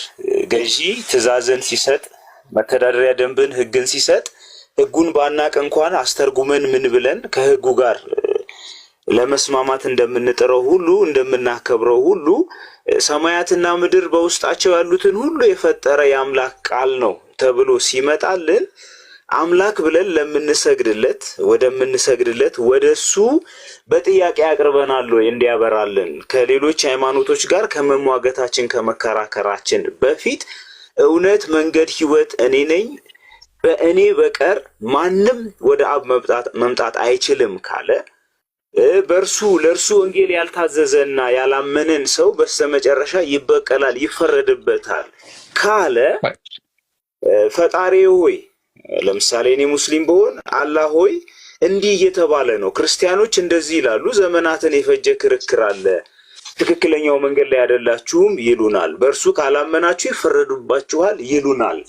ገዢ ትዕዛዝን ሲሰጥ መተዳደሪያ ደንብን ህግን ሲሰጥ ህጉን ባናቅ እንኳን አስተርጉመን ምን ብለን ከህጉ ጋር ለመስማማት እንደምንጥረው ሁሉ እንደምናከብረው ሁሉ ሰማያትና ምድር በውስጣቸው ያሉትን ሁሉ የፈጠረ የአምላክ ቃል ነው ተብሎ ሲመጣልን አምላክ ብለን ለምንሰግድለት ወደምንሰግድለት ወደሱ በጥያቄ አቅርበናል ወይ እንዲያበራልን ከሌሎች ሃይማኖቶች ጋር ከመሟገታችን ከመከራከራችን በፊት እውነት መንገድ ህይወት እኔ ነኝ በእኔ በቀር ማንም ወደ አብ መምጣት አይችልም ካለ በርሱ ለርሱ ወንጌል ያልታዘዘና ያላመነን ሰው በስተመጨረሻ ይበቀላል ይፈረድበታል ካለ ፈጣሪ ሆይ ለምሳሌ እኔ ሙስሊም ብሆን አላህ ሆይ እንዲህ እየተባለ ነው ክርስቲያኖች እንደዚህ ይላሉ ዘመናትን የፈጀ ክርክር አለ ትክክለኛው መንገድ ላይ አይደላችሁም ይሉናል በርሱ ካላመናችሁ ይፈረዱባችኋል ይሉናል